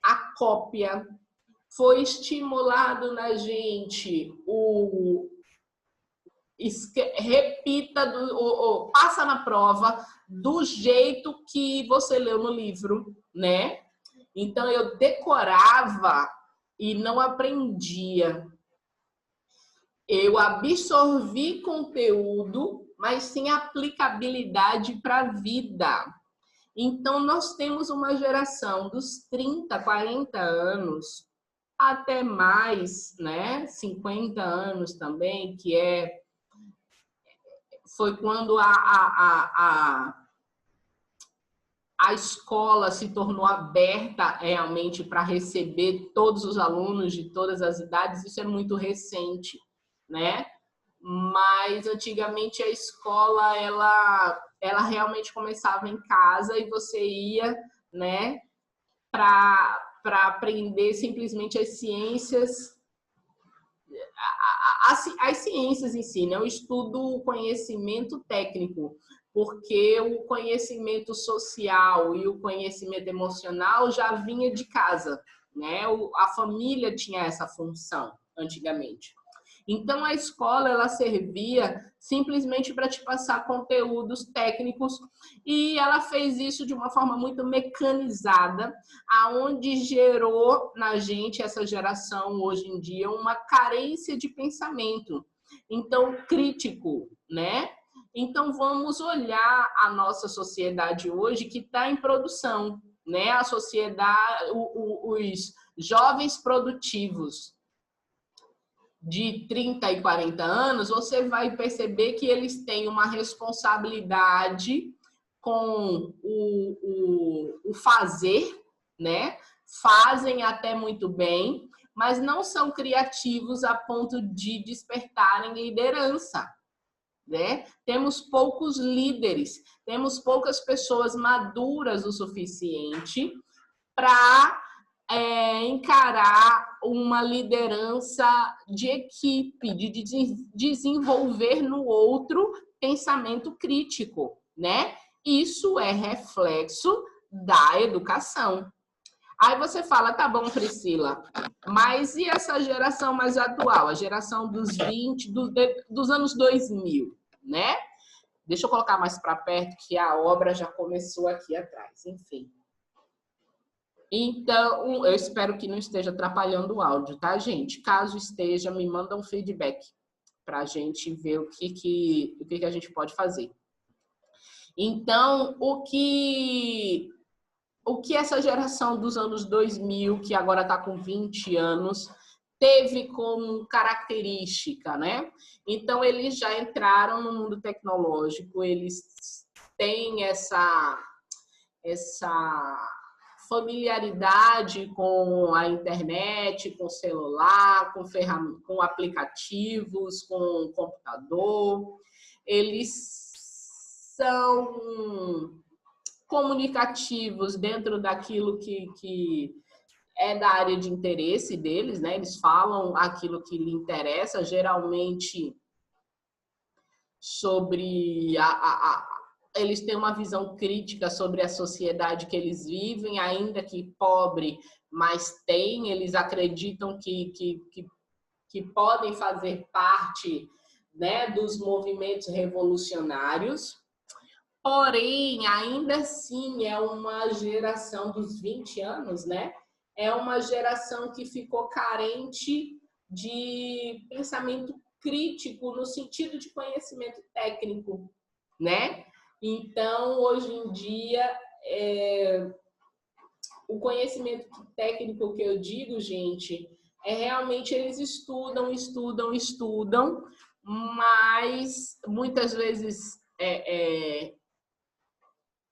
a cópia, foi estimulado na gente o repita, passa na prova do jeito que você leu no livro, né? Então, eu decorava e não aprendia. Eu absorvi conteúdo, mas sem aplicabilidade para a vida. Então, nós temos uma geração dos 30, 40 anos, até mais, né? 50 anos também, que foi quando a escola se tornou aberta realmente para receber todos os alunos de todas as idades. Isso é muito recente, né? Mas antigamente a escola ela realmente começava em casa e você ia, né, para aprender simplesmente as ciências, as ciências em si, né? Eu estudo o conhecimento técnico, porque o conhecimento social e o conhecimento emocional já vinha de casa, né? A família tinha essa função antigamente. Então, a escola, ela servia simplesmente para te passar conteúdos técnicos e ela fez isso de uma forma muito mecanizada, aonde gerou na gente, essa geração hoje em dia, uma carência de pensamento. Então, crítico, né? Então, vamos olhar a nossa sociedade hoje que está em produção, né? A sociedade, os jovens produtivos de 30 e 40 anos, você vai perceber que eles têm uma responsabilidade com o fazer, né? Fazem até muito bem, mas não são criativos a ponto de despertarem liderança, né? Temos poucos líderes, temos poucas pessoas maduras o suficiente para encarar uma liderança de equipe, de desenvolver no outro pensamento crítico, né? Isso é reflexo da educação. Aí você fala, tá bom, Priscila, mas e essa geração mais atual, a geração dos 20, dos anos 2000, né? Deixa eu colocar mais para perto, que a obra já começou aqui atrás, enfim. Então, eu espero que não esteja atrapalhando o áudio, tá, gente? Caso esteja, me manda um feedback para a gente ver o que a gente pode fazer. Então, o que essa geração dos anos 2000, que agora está com 20 anos, teve como característica, né? Então, eles já entraram no mundo tecnológico, eles têm essa familiaridade com a internet, com o celular, com aplicativos, com computador. Eles são comunicativos dentro daquilo que é da área de interesse deles, né? Eles falam aquilo que lhe interessa, geralmente sobre eles têm uma visão crítica sobre a sociedade que eles vivem, ainda que pobre, mas tem, eles acreditam que podem fazer parte, né, dos movimentos revolucionários. Porém, ainda assim, é uma geração dos 20 anos, né? É uma geração que ficou carente de pensamento crítico no sentido de conhecimento técnico, né? Então, hoje em dia, o conhecimento técnico que eu digo, gente, é realmente eles estudam, mas muitas vezes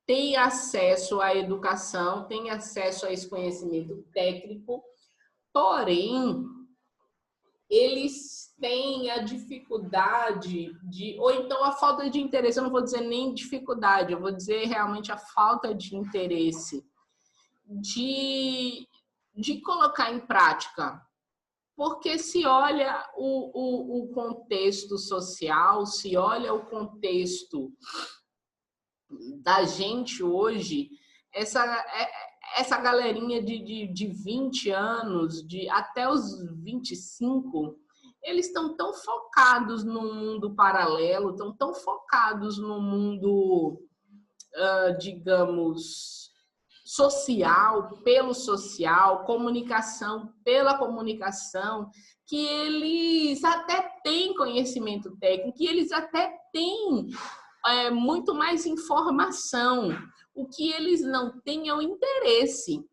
tem acesso à educação, tem acesso a esse conhecimento técnico, porém, eles têm a dificuldade ou então a falta de interesse, eu não vou dizer nem dificuldade, eu vou dizer realmente a falta de interesse de colocar em prática. Porque se olha o contexto social, se olha o contexto da gente hoje, essa galerinha de 20 anos, até os 25, eles estão tão focados no mundo paralelo, estão tão focados no mundo, digamos, social, pelo social, comunicação pela comunicação, que eles até têm conhecimento técnico, que eles até têm muito mais informação. O que eles não têm é o interesse.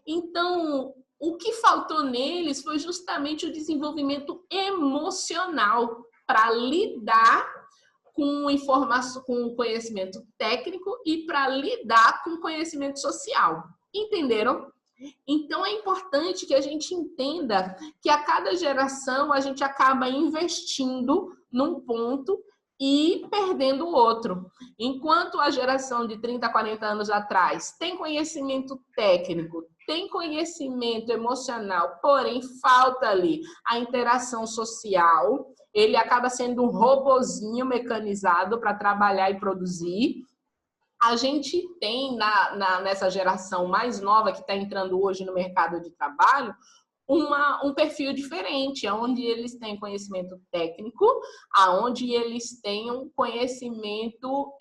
Então, o que faltou neles foi justamente o desenvolvimento emocional para lidar com informação, com conhecimento técnico e para lidar com conhecimento social. Entenderam? Então, é importante que a gente entenda que a cada geração a gente acaba investindo num ponto e perdendo o outro. Enquanto a geração de 30, 40 anos atrás tem conhecimento técnico, tem conhecimento emocional, porém falta ali a interação social, ele acaba sendo um robozinho mecanizado para trabalhar e produzir. A gente tem nessa geração mais nova que está entrando hoje no mercado de trabalho, um perfil diferente, onde eles têm conhecimento técnico, onde eles têm um conhecimento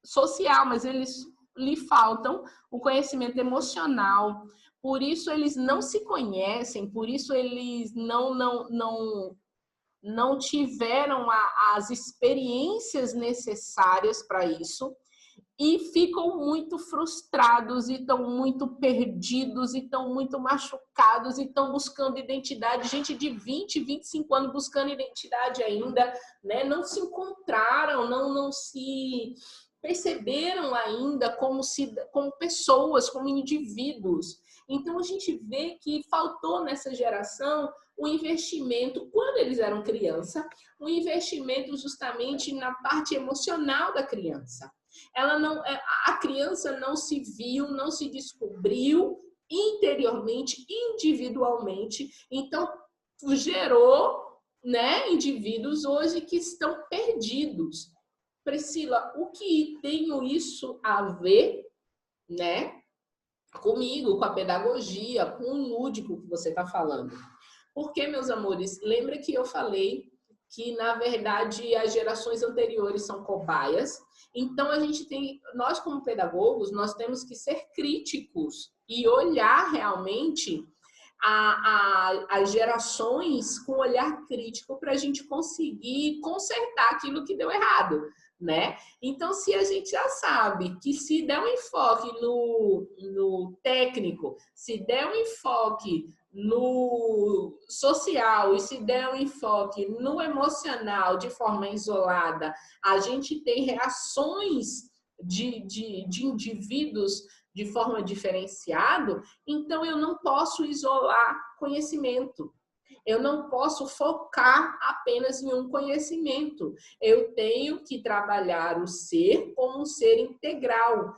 social, mas eles lhe faltam o conhecimento emocional. Por isso eles não se conhecem, por isso eles não tiveram as experiências necessárias para isso e ficam muito frustrados e estão muito perdidos e estão muito machucados e estão buscando identidade. Gente de 20, 25 anos buscando identidade ainda, né? Não se encontraram, não se perceberam ainda como pessoas, como indivíduos. Então, a gente vê que faltou nessa geração o investimento, quando eles eram criança, o investimento justamente na parte emocional da criança. A criança não se viu, não se descobriu interiormente, individualmente. Então, gerou, né, indivíduos hoje que estão perdidos. Priscila, o que tem isso a ver, né, comigo, com a pedagogia, com o lúdico que você está falando? Porque, meus amores, lembra que eu falei que, na verdade, as gerações anteriores são cobaias. Então, nós como pedagogos, nós temos que ser críticos e olhar realmente as gerações com olhar crítico para a gente conseguir consertar aquilo que deu errado, né? Então, se a gente já sabe que se der um enfoque no técnico, se der um enfoque no social e se der um enfoque no emocional de forma isolada, a gente tem reações de indivíduos de forma diferenciada, então eu não posso isolar conhecimento. Eu não posso focar apenas em um conhecimento. Eu tenho que trabalhar o ser como um ser integral,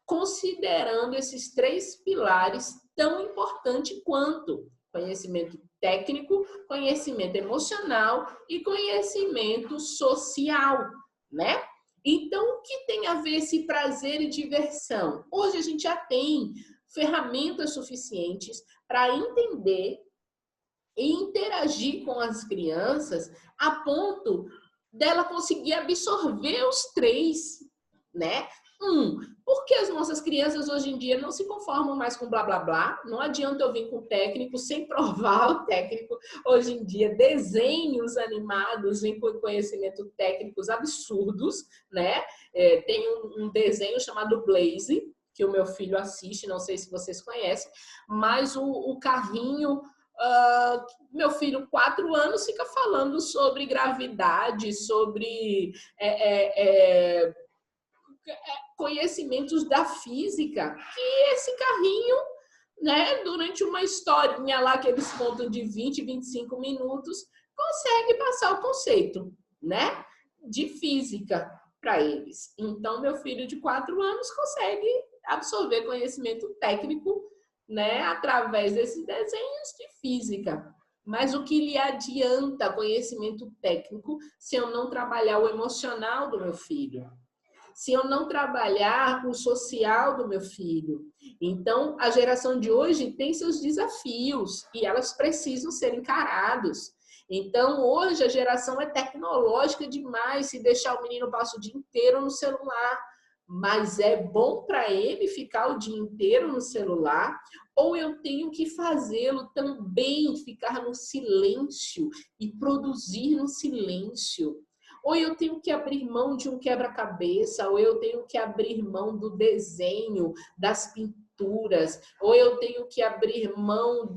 considerando esses 3 pilares tão importantes quanto conhecimento técnico, conhecimento emocional e conhecimento social, né? Então, o que tem a ver esse prazer e diversão? Hoje a gente já tem ferramentas suficientes para entender e interagir com as crianças a ponto dela conseguir absorver os 3, né? Porque as nossas crianças hoje em dia não se conformam mais com blá blá blá. Não adianta eu vir com o técnico sem provar o técnico. Hoje em dia, desenhos animados vêm com conhecimento técnicos absurdos, né? Tem um desenho chamado Blaze, que o meu filho assiste, não sei se vocês conhecem, mas o carrinho... meu filho, 4 anos, fica falando sobre gravidade, sobre conhecimentos da física, que esse carrinho, né, durante uma historinha lá que eles contam de 20, 25 minutos, consegue passar o conceito, né, de física para eles. Então, meu filho de 4 anos consegue absorver conhecimento técnico, né, através desses desenhos de física. Mas o que lhe adianta conhecimento técnico se eu não trabalhar o emocional do meu filho? Se eu não trabalhar o social do meu filho? Então, a geração de hoje tem seus desafios e elas precisam ser encarados. Então, hoje a geração é tecnológica demais, se deixar o menino passa o dia inteiro no celular. Mas é bom para ele ficar o dia inteiro no celular, ou eu tenho que fazê-lo também ficar no silêncio e produzir no silêncio? Ou eu tenho que abrir mão de um quebra-cabeça, ou eu tenho que abrir mão do desenho, das pinturas, ou eu tenho que abrir mão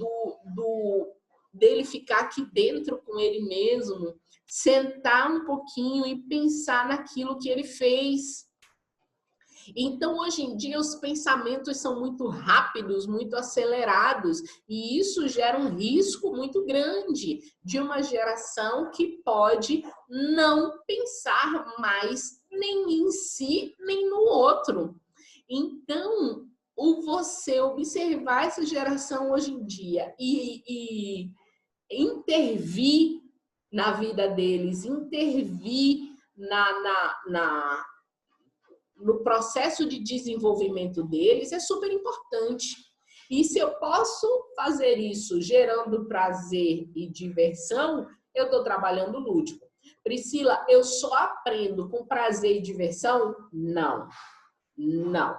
dele ficar aqui dentro com ele mesmo, sentar um pouquinho e pensar naquilo que ele fez. Então, hoje em dia, os pensamentos são muito rápidos, muito acelerados, e isso gera um risco muito grande de uma geração que pode não pensar mais nem em si, nem no outro. Então, você observar essa geração hoje em dia e intervir na vida deles, intervir no processo de desenvolvimento deles é super importante. E se eu posso fazer isso gerando prazer e diversão, eu estou trabalhando lúdico. Priscila, eu só aprendo com prazer e diversão? Não. Não.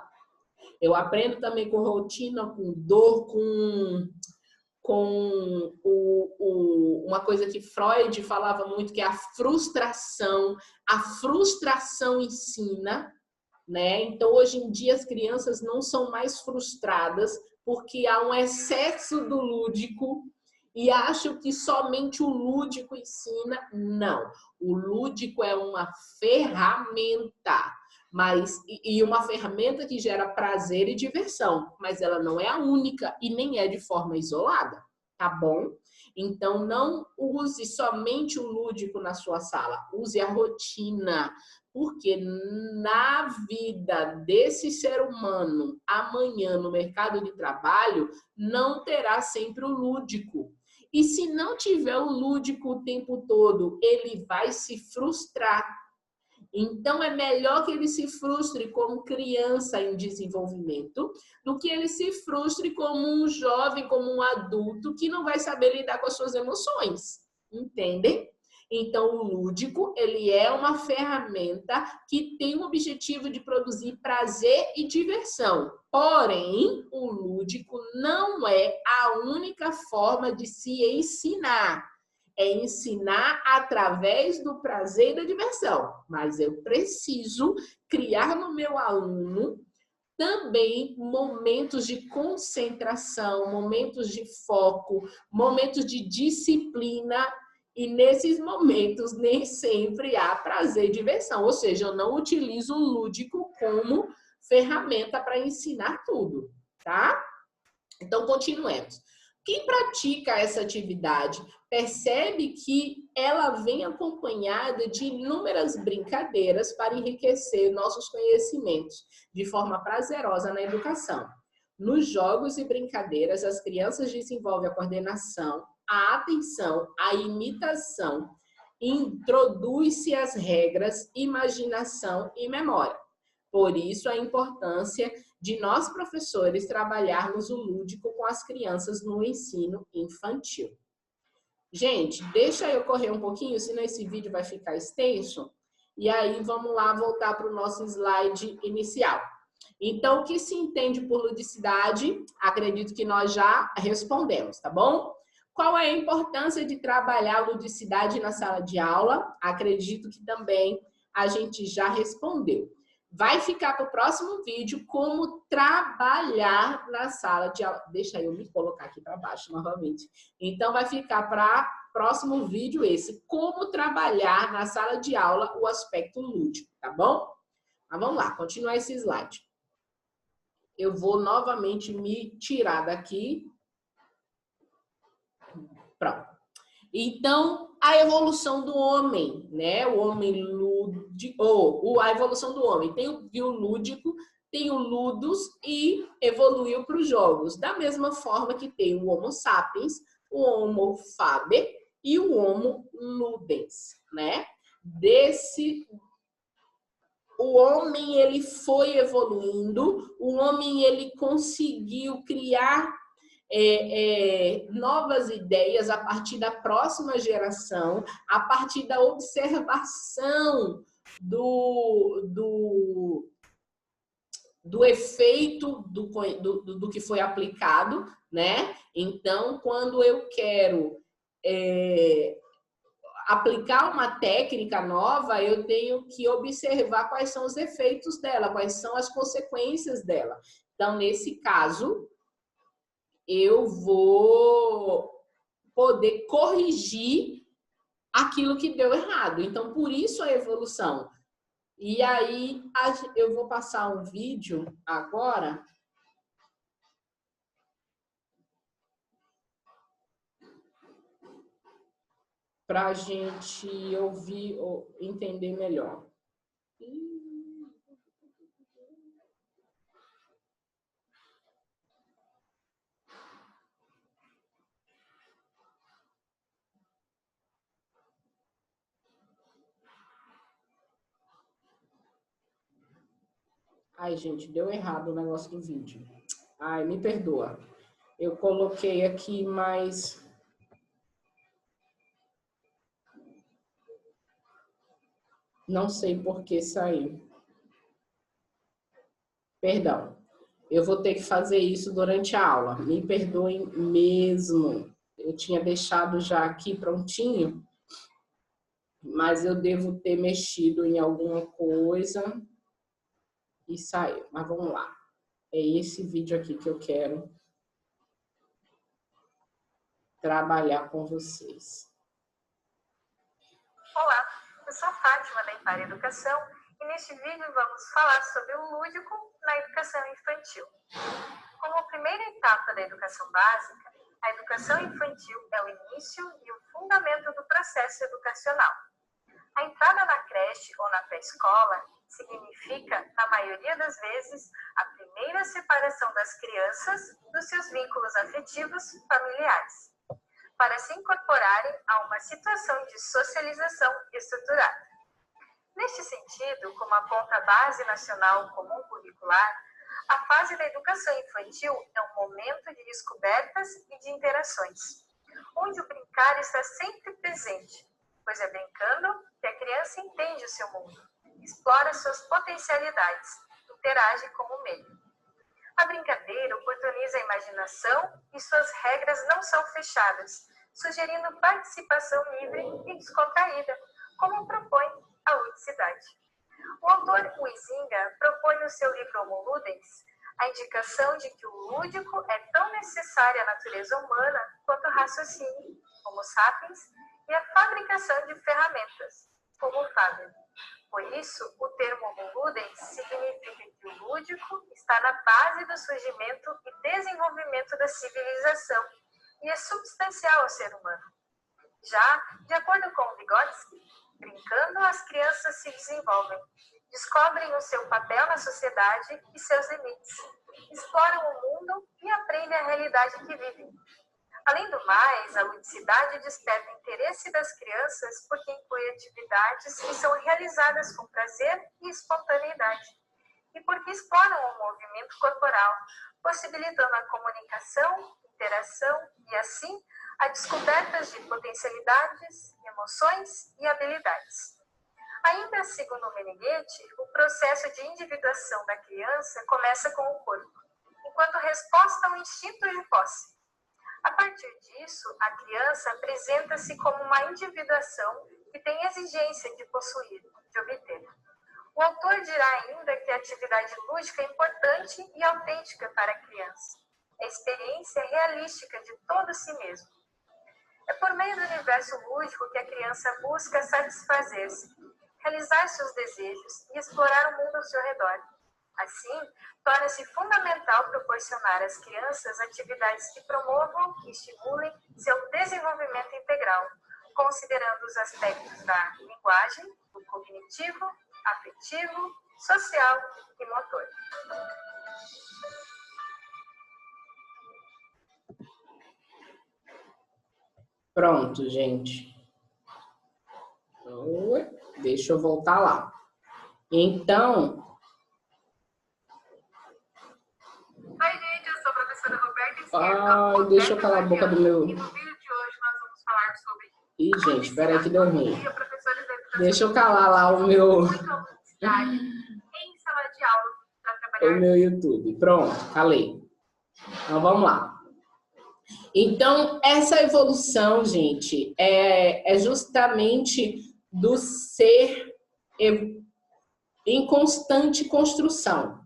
Eu aprendo também com rotina, com dor, uma coisa que Freud falava muito, que é a frustração. A frustração ensina, né? Então, hoje em dia, as crianças não são mais frustradas porque há um excesso do lúdico e acham que somente o lúdico ensina. Não. O lúdico é uma ferramenta, e uma ferramenta que gera prazer e diversão, mas ela não é a única e nem é de forma isolada, tá bom? Então, não use somente o lúdico na sua sala, use a rotina, porque na vida desse ser humano, amanhã no mercado de trabalho, não terá sempre o lúdico. E se não tiver o lúdico o tempo todo, ele vai se frustrar. Então, é melhor que ele se frustre como criança em desenvolvimento do que ele se frustre como um jovem, como um adulto que não vai saber lidar com as suas emoções. Entendem? Então, o lúdico, ele é uma ferramenta que tem o objetivo de produzir prazer e diversão. Porém, o lúdico não é a única forma de se ensinar. É ensinar através do prazer e da diversão. Mas eu preciso criar no meu aluno também momentos de concentração, momentos de foco, momentos de disciplina. E nesses momentos nem sempre há prazer e diversão. Ou seja, eu não utilizo o lúdico como ferramenta para ensinar tudo, tá? Então, continuemos. Quem pratica essa atividade percebe que ela vem acompanhada de inúmeras brincadeiras para enriquecer nossos conhecimentos de forma prazerosa na educação. Nos jogos e brincadeiras, as crianças desenvolvem a coordenação, a atenção, a imitação, introduz-se as regras, imaginação e memória. Por isso, a importância de nós, professores, trabalharmos o lúdico com as crianças no ensino infantil. Gente, deixa eu correr um pouquinho, senão esse vídeo vai ficar extenso. E aí, vamos lá voltar para o nosso slide inicial. Então, o que se entende por ludicidade? Acredito que nós já respondemos, tá bom? Qual é a importância de trabalhar a ludicidade na sala de aula? Acredito que também a gente já respondeu. Vai ficar para o próximo vídeo como trabalhar na sala de aula. Deixa eu me colocar aqui para baixo novamente. Então, vai ficar para o próximo vídeo esse, como trabalhar na sala de aula o aspecto lúdico, tá bom? Mas vamos lá, continuar esse slide. Eu vou novamente me tirar daqui. Pronto. Então, a evolução do homem, né? O homem lúdico, a evolução do homem. Tem o biolúdico, tem o ludus e evoluiu para os jogos. Da mesma forma que tem o Homo sapiens, o Homo faber e o Homo ludens, né? O homem, ele foi evoluindo, o homem, ele conseguiu criar novas ideias a partir da próxima geração, a partir da observação do efeito do que foi aplicado, né? Então, quando eu quero aplicar uma técnica nova, eu tenho que observar quais são os efeitos dela, quais são as consequências dela. Então, nesse caso, eu vou poder corrigir aquilo que deu errado. Então, por isso a evolução. E aí, eu vou passar um vídeo agora para a gente ouvir ou entender melhor. Ai, gente, deu errado o negócio do vídeo. Ai, me perdoa. Eu coloquei aqui, mas não sei por que saiu. Perdão. Eu vou ter que fazer isso durante a aula. Me perdoem mesmo. Eu tinha deixado já aqui prontinho, mas eu devo ter mexido em alguma coisa e saiu. Mas vamos lá. É esse vídeo aqui que eu quero trabalhar com vocês. Olá, eu sou Fátima da Impar Educação e neste vídeo vamos falar sobre o lúdico na educação infantil. Como primeira etapa da educação básica, a educação infantil é o início e o fundamento do processo educacional. A entrada na creche ou na pré-escola significa, na maioria das vezes, a primeira separação das crianças dos seus vínculos afetivos familiares, para se incorporarem a uma situação de socialização estruturada. Neste sentido, como aponta a Base Nacional Comum Curricular, a fase da educação infantil é um momento de descobertas e de interações, onde o brincar está sempre presente, pois é brincando que a criança entende o seu mundo, explora suas potencialidades, interage com o meio. A brincadeira oportuniza a imaginação e suas regras não são fechadas, sugerindo participação livre e descontraída, como propõe a ludicidade. O autor Huizinga propõe no seu livro Homo Ludens a indicação de que o lúdico é tão necessário à natureza humana quanto o raciocínio, Homo sapiens, e a fabricação de ferramentas, Homo faber. Por isso, o termo Homo Ludens significa que o lúdico está na base do surgimento e desenvolvimento da civilização e é substancial ao ser humano. Já, de acordo com Vygotsky, brincando, as crianças se desenvolvem, descobrem o seu papel na sociedade e seus limites, exploram o mundo e aprendem a realidade que vivem. Além do mais, a ludicidade desperta o interesse das crianças porque inclui atividades que são realizadas com prazer e espontaneidade, e porque exploram o movimento corporal, possibilitando a comunicação, interação e, assim, a descobertas de potencialidades, emoções e habilidades. Ainda segundo Meneghetti, o processo de individuação da criança começa com o corpo, enquanto resposta ao instinto de posse. A partir disso, a criança apresenta-se como uma individuação que tem exigência de possuir, de obter. O autor dirá ainda que a atividade lúdica é importante e autêntica para a criança. É a experiência realística de todo si mesmo. É por meio do universo lúdico que a criança busca satisfazer-se, realizar seus desejos e explorar o mundo ao seu redor. Assim, torna-se fundamental proporcionar às crianças atividades que promovam e estimulem seu desenvolvimento integral, considerando os aspectos da linguagem, do cognitivo, afetivo, social e motor. Pronto, gente. Deixa eu voltar lá. Então... Oi, gente, eu sou a professora Roberta Esquerdo. Deixa eu calar a boca do meu... E no vídeo de hoje nós vamos falar sobre... Ih, gente, espera aí que deu ruim. Deixa eu calar lá o meu... em sala de aula para trabalhar... O meu YouTube. Pronto, calei. Então, vamos lá. Então, essa evolução, gente, é justamente do ser em constante construção,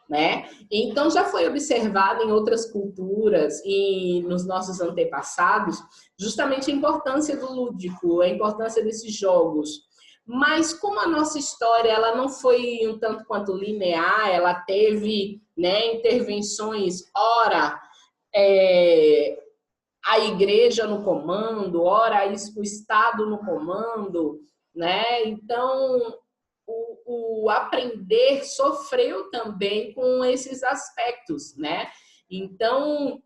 né? Então, já foi observado em outras culturas e nos nossos antepassados justamente a importância do lúdico, a importância desses jogos. Mas como a nossa história ela não foi um tanto quanto linear, ela teve, né, intervenções, ora a igreja no comando, ora o Estado no comando, né? Então, o aprender sofreu também com esses aspectos, né? Então,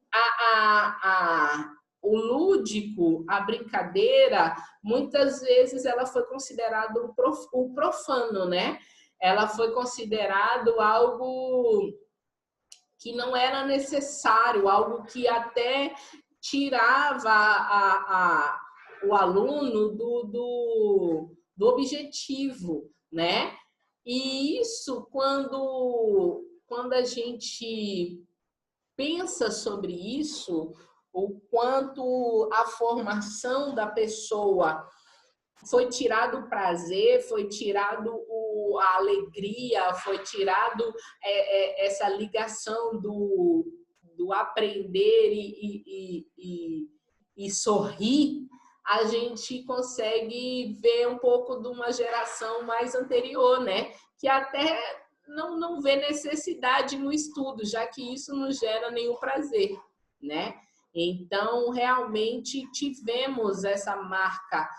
o lúdico, a brincadeira, muitas vezes ela foi considerada o profano, né? Ela foi considerado algo que não era necessário, algo que até tirava o aluno do objetivo, né? E isso, quando a gente pensa sobre isso, o quanto a formação da pessoa foi tirado o prazer, foi tirado a alegria, foi tirado essa ligação do aprender e sorrir, a gente consegue ver um pouco de uma geração mais anterior, né? Que até não vê necessidade no estudo, já que isso não gera nenhum prazer, né? Então, realmente tivemos essa marca,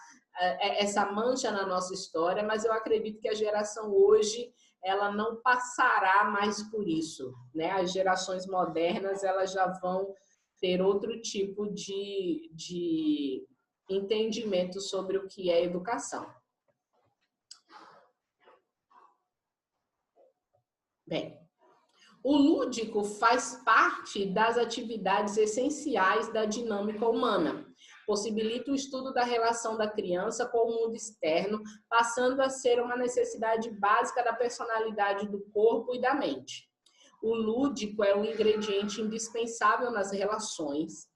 essa mancha na nossa história, mas eu acredito que a geração hoje ela não passará mais por isso, né? As gerações modernas elas já vão ter outro tipo de entendimento sobre o que é educação. Bem, o lúdico faz parte das atividades essenciais da dinâmica humana, possibilita o estudo da relação da criança com o mundo externo, passando a ser uma necessidade básica da personalidade do corpo e da mente. O lúdico é um ingrediente indispensável nas relações,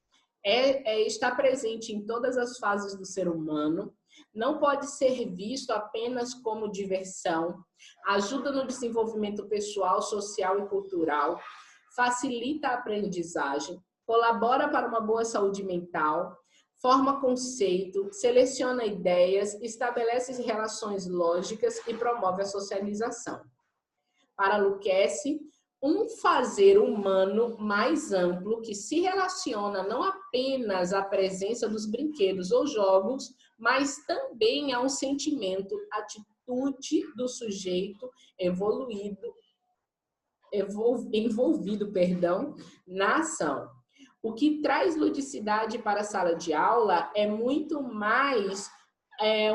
está presente em todas as fases do ser humano, não pode ser visto apenas como diversão, ajuda no desenvolvimento pessoal, social e cultural, facilita a aprendizagem, colabora para uma boa saúde mental, forma conceito, seleciona ideias, estabelece relações lógicas e promove a socialização. Para Lucchesi, um fazer humano mais amplo que se relaciona não apenas à presença dos brinquedos ou jogos, mas também a um sentimento, atitude do sujeito envolvido na ação. O que traz ludicidade para a sala de aula é muito mais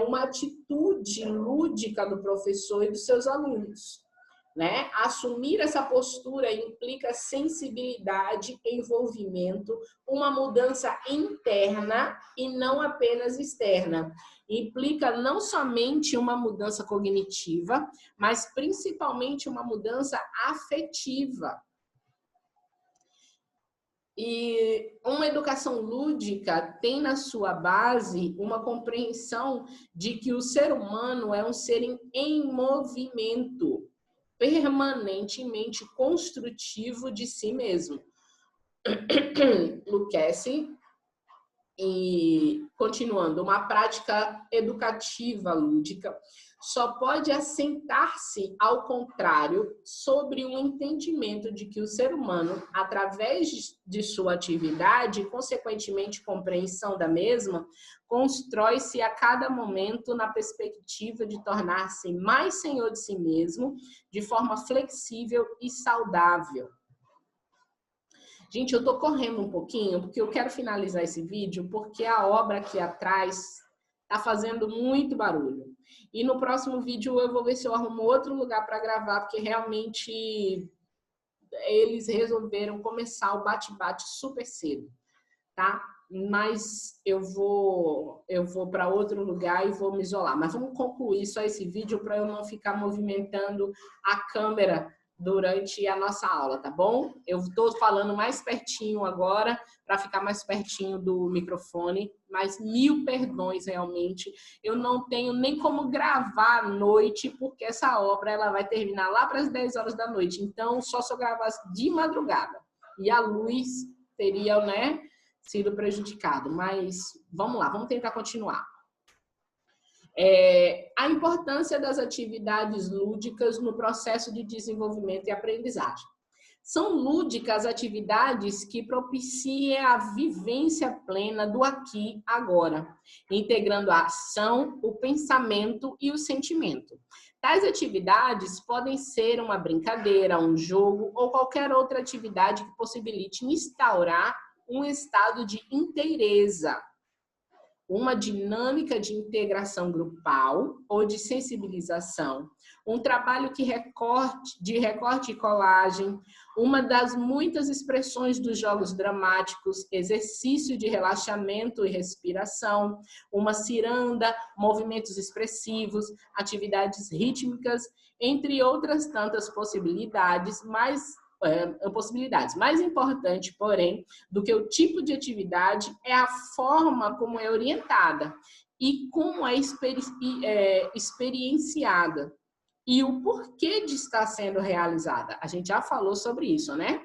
uma atitude lúdica do professor e dos seus alunos. Né? Assumir essa postura implica sensibilidade, envolvimento, uma mudança interna e não apenas externa. Implica não somente uma mudança cognitiva, mas principalmente uma mudança afetiva. E uma educação lúdica tem na sua base uma compreensão de que o ser humano é um ser em movimento, permanentemente construtivo de si mesmo. Lucchesi, e continuando, uma prática educativa lúdica só pode assentar-se ao contrário sobre um entendimento de que o ser humano, através de sua atividade, e consequentemente compreensão da mesma, constrói-se a cada momento na perspectiva de tornar-se mais senhor de si mesmo, de forma flexível e saudável. Gente, eu tô correndo um pouquinho, porque eu quero finalizar esse vídeo, porque a obra aqui atrás tá fazendo muito barulho. E no próximo vídeo eu vou ver se eu arrumo outro lugar para gravar, porque realmente eles resolveram começar o bate-bate super cedo, tá? Mas eu vou para outro lugar e vou me isolar. Mas vamos concluir só esse vídeo para eu não ficar movimentando a câmera durante a nossa aula, tá bom? Eu estou falando mais pertinho agora, para ficar mais pertinho do microfone, mas 1000 perdões realmente. Eu não tenho nem como gravar à noite, porque essa obra ela vai terminar lá para as 10 horas da noite. Então, só se eu gravasse de madrugada. E a luz teria, né, sido prejudicado. Mas vamos lá, vamos tentar continuar. A importância das atividades lúdicas no processo de desenvolvimento e aprendizagem. São lúdicas atividades que propiciem a vivência plena do aqui e agora, integrando a ação, o pensamento e o sentimento. Tais atividades podem ser uma brincadeira, um jogo ou qualquer outra atividade que possibilite instaurar um estado de inteireza, uma dinâmica de integração grupal ou de sensibilização, um trabalho de recorte e colagem, uma das muitas expressões dos jogos dramáticos, exercício de relaxamento e respiração, uma ciranda, movimentos expressivos, atividades rítmicas, entre outras tantas possibilidades. Mais importante, porém, do que o tipo de atividade é a forma como é orientada e como é experienciada e o porquê de estar sendo realizada. A gente já falou sobre isso, né?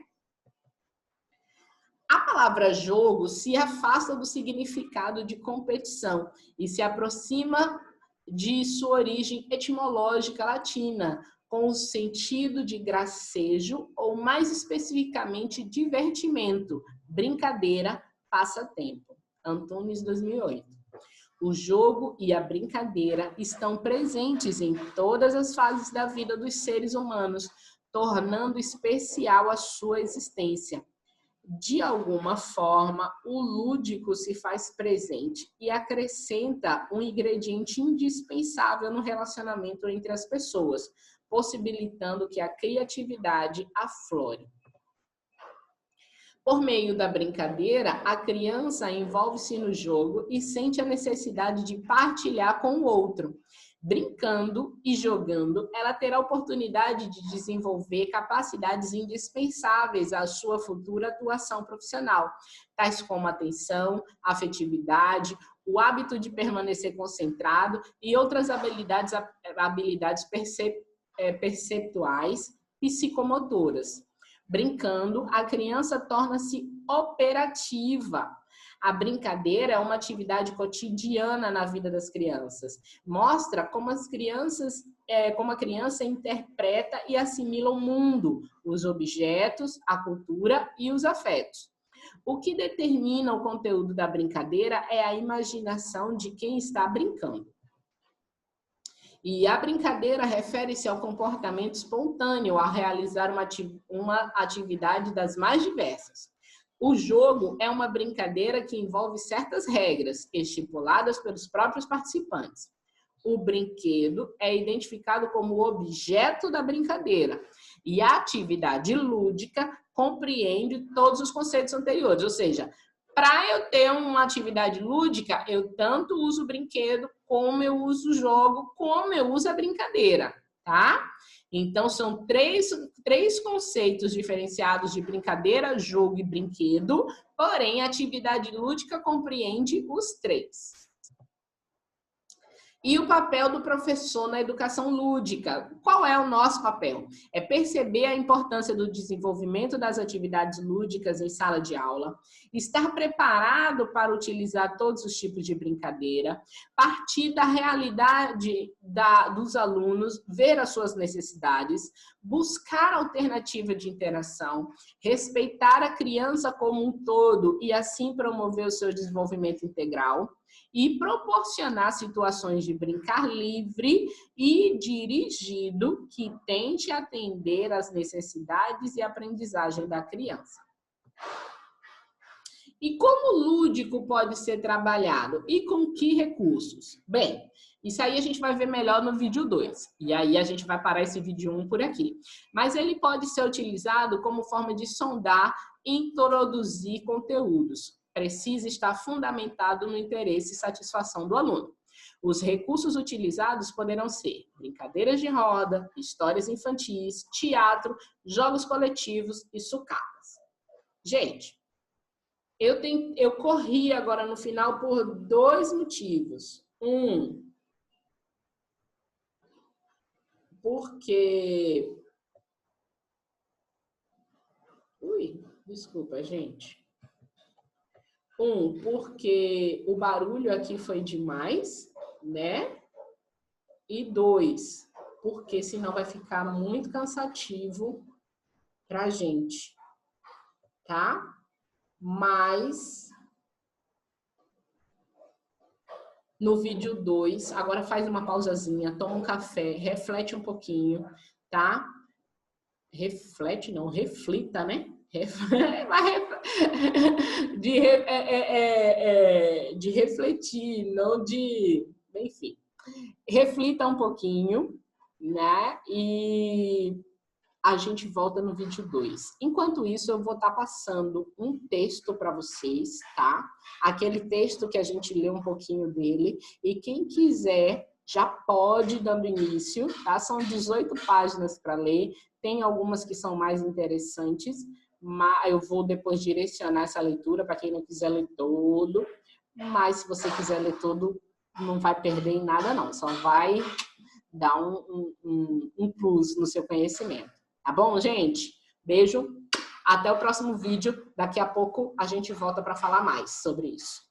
A palavra jogo se afasta do significado de competição e se aproxima de sua origem etimológica latina, com o sentido de gracejo ou, mais especificamente, divertimento, brincadeira, passatempo. Antunes, 2008. O jogo e a brincadeira estão presentes em todas as fases da vida dos seres humanos, tornando especial a sua existência. De alguma forma, o lúdico se faz presente e acrescenta um ingrediente indispensável no relacionamento entre as pessoas, possibilitando que a criatividade aflore. Por meio da brincadeira, a criança envolve-se no jogo e sente a necessidade de partilhar com o outro. Brincando e jogando, ela terá a oportunidade de desenvolver capacidades indispensáveis à sua futura atuação profissional, tais como atenção, afetividade, o hábito de permanecer concentrado e outras habilidades perceptuais, psicomotoras. Brincando, a criança torna-se operativa. A brincadeira é uma atividade cotidiana na vida das crianças. Mostra como a criança interpreta e assimila o mundo, os objetos, a cultura e os afetos. O que determina o conteúdo da brincadeira é a imaginação de quem está brincando. E a brincadeira refere-se ao comportamento espontâneo, a realizar uma atividade das mais diversas. O jogo é uma brincadeira que envolve certas regras, estipuladas pelos próprios participantes. O brinquedo é identificado como o objeto da brincadeira. E a atividade lúdica compreende todos os conceitos anteriores, ou seja, para eu ter uma atividade lúdica, eu tanto uso o brinquedo, como eu uso o jogo, como eu uso a brincadeira, tá? Então, são três conceitos diferenciados de brincadeira, jogo e brinquedo, porém, a atividade lúdica compreende os três. E o papel do professor na educação lúdica? Qual é o nosso papel? É perceber a importância do desenvolvimento das atividades lúdicas em sala de aula, estar preparado para utilizar todos os tipos de brincadeira, partir da realidade dos alunos, ver as suas necessidades, buscar alternativa de interação, respeitar a criança como um todo e assim promover o seu desenvolvimento integral, e proporcionar situações de brincar livre e dirigido que tente atender às necessidades e aprendizagem da criança. E como o lúdico pode ser trabalhado? E com que recursos? Bem, isso aí a gente vai ver melhor no vídeo 2. E aí a gente vai parar esse vídeo 1 por aqui. Mas ele pode ser utilizado como forma de sondar e introduzir conteúdos. Precisa estar fundamentado no interesse e satisfação do aluno. Os recursos utilizados poderão ser brincadeiras de roda, histórias infantis, teatro, jogos coletivos e sucatas. Gente, eu corri agora no final por 2 motivos. Porque... desculpa, gente. Porque o barulho aqui foi demais, né? E 2, porque senão vai ficar muito cansativo pra gente, tá? Mas no vídeo 2, agora faz uma pausazinha, toma um café, reflete um pouquinho, tá? Reflete não, reflita, né? De refletir, não de... Enfim, reflita um pouquinho, né? E a gente volta no vídeo 2. Enquanto isso, eu vou estar passando um texto para vocês, tá? Aquele texto que a gente lê um pouquinho dele. E quem quiser já pode ir dando início, tá? São 18 páginas para ler. Tem algumas que são mais interessantes, mas eu vou depois direcionar essa leitura para quem não quiser ler todo. Mas se você quiser ler todo, não vai perder em nada, não. Só vai dar um plus no seu conhecimento. Tá bom, gente? Beijo. Até o próximo vídeo. Daqui a pouco a gente volta para falar mais sobre isso.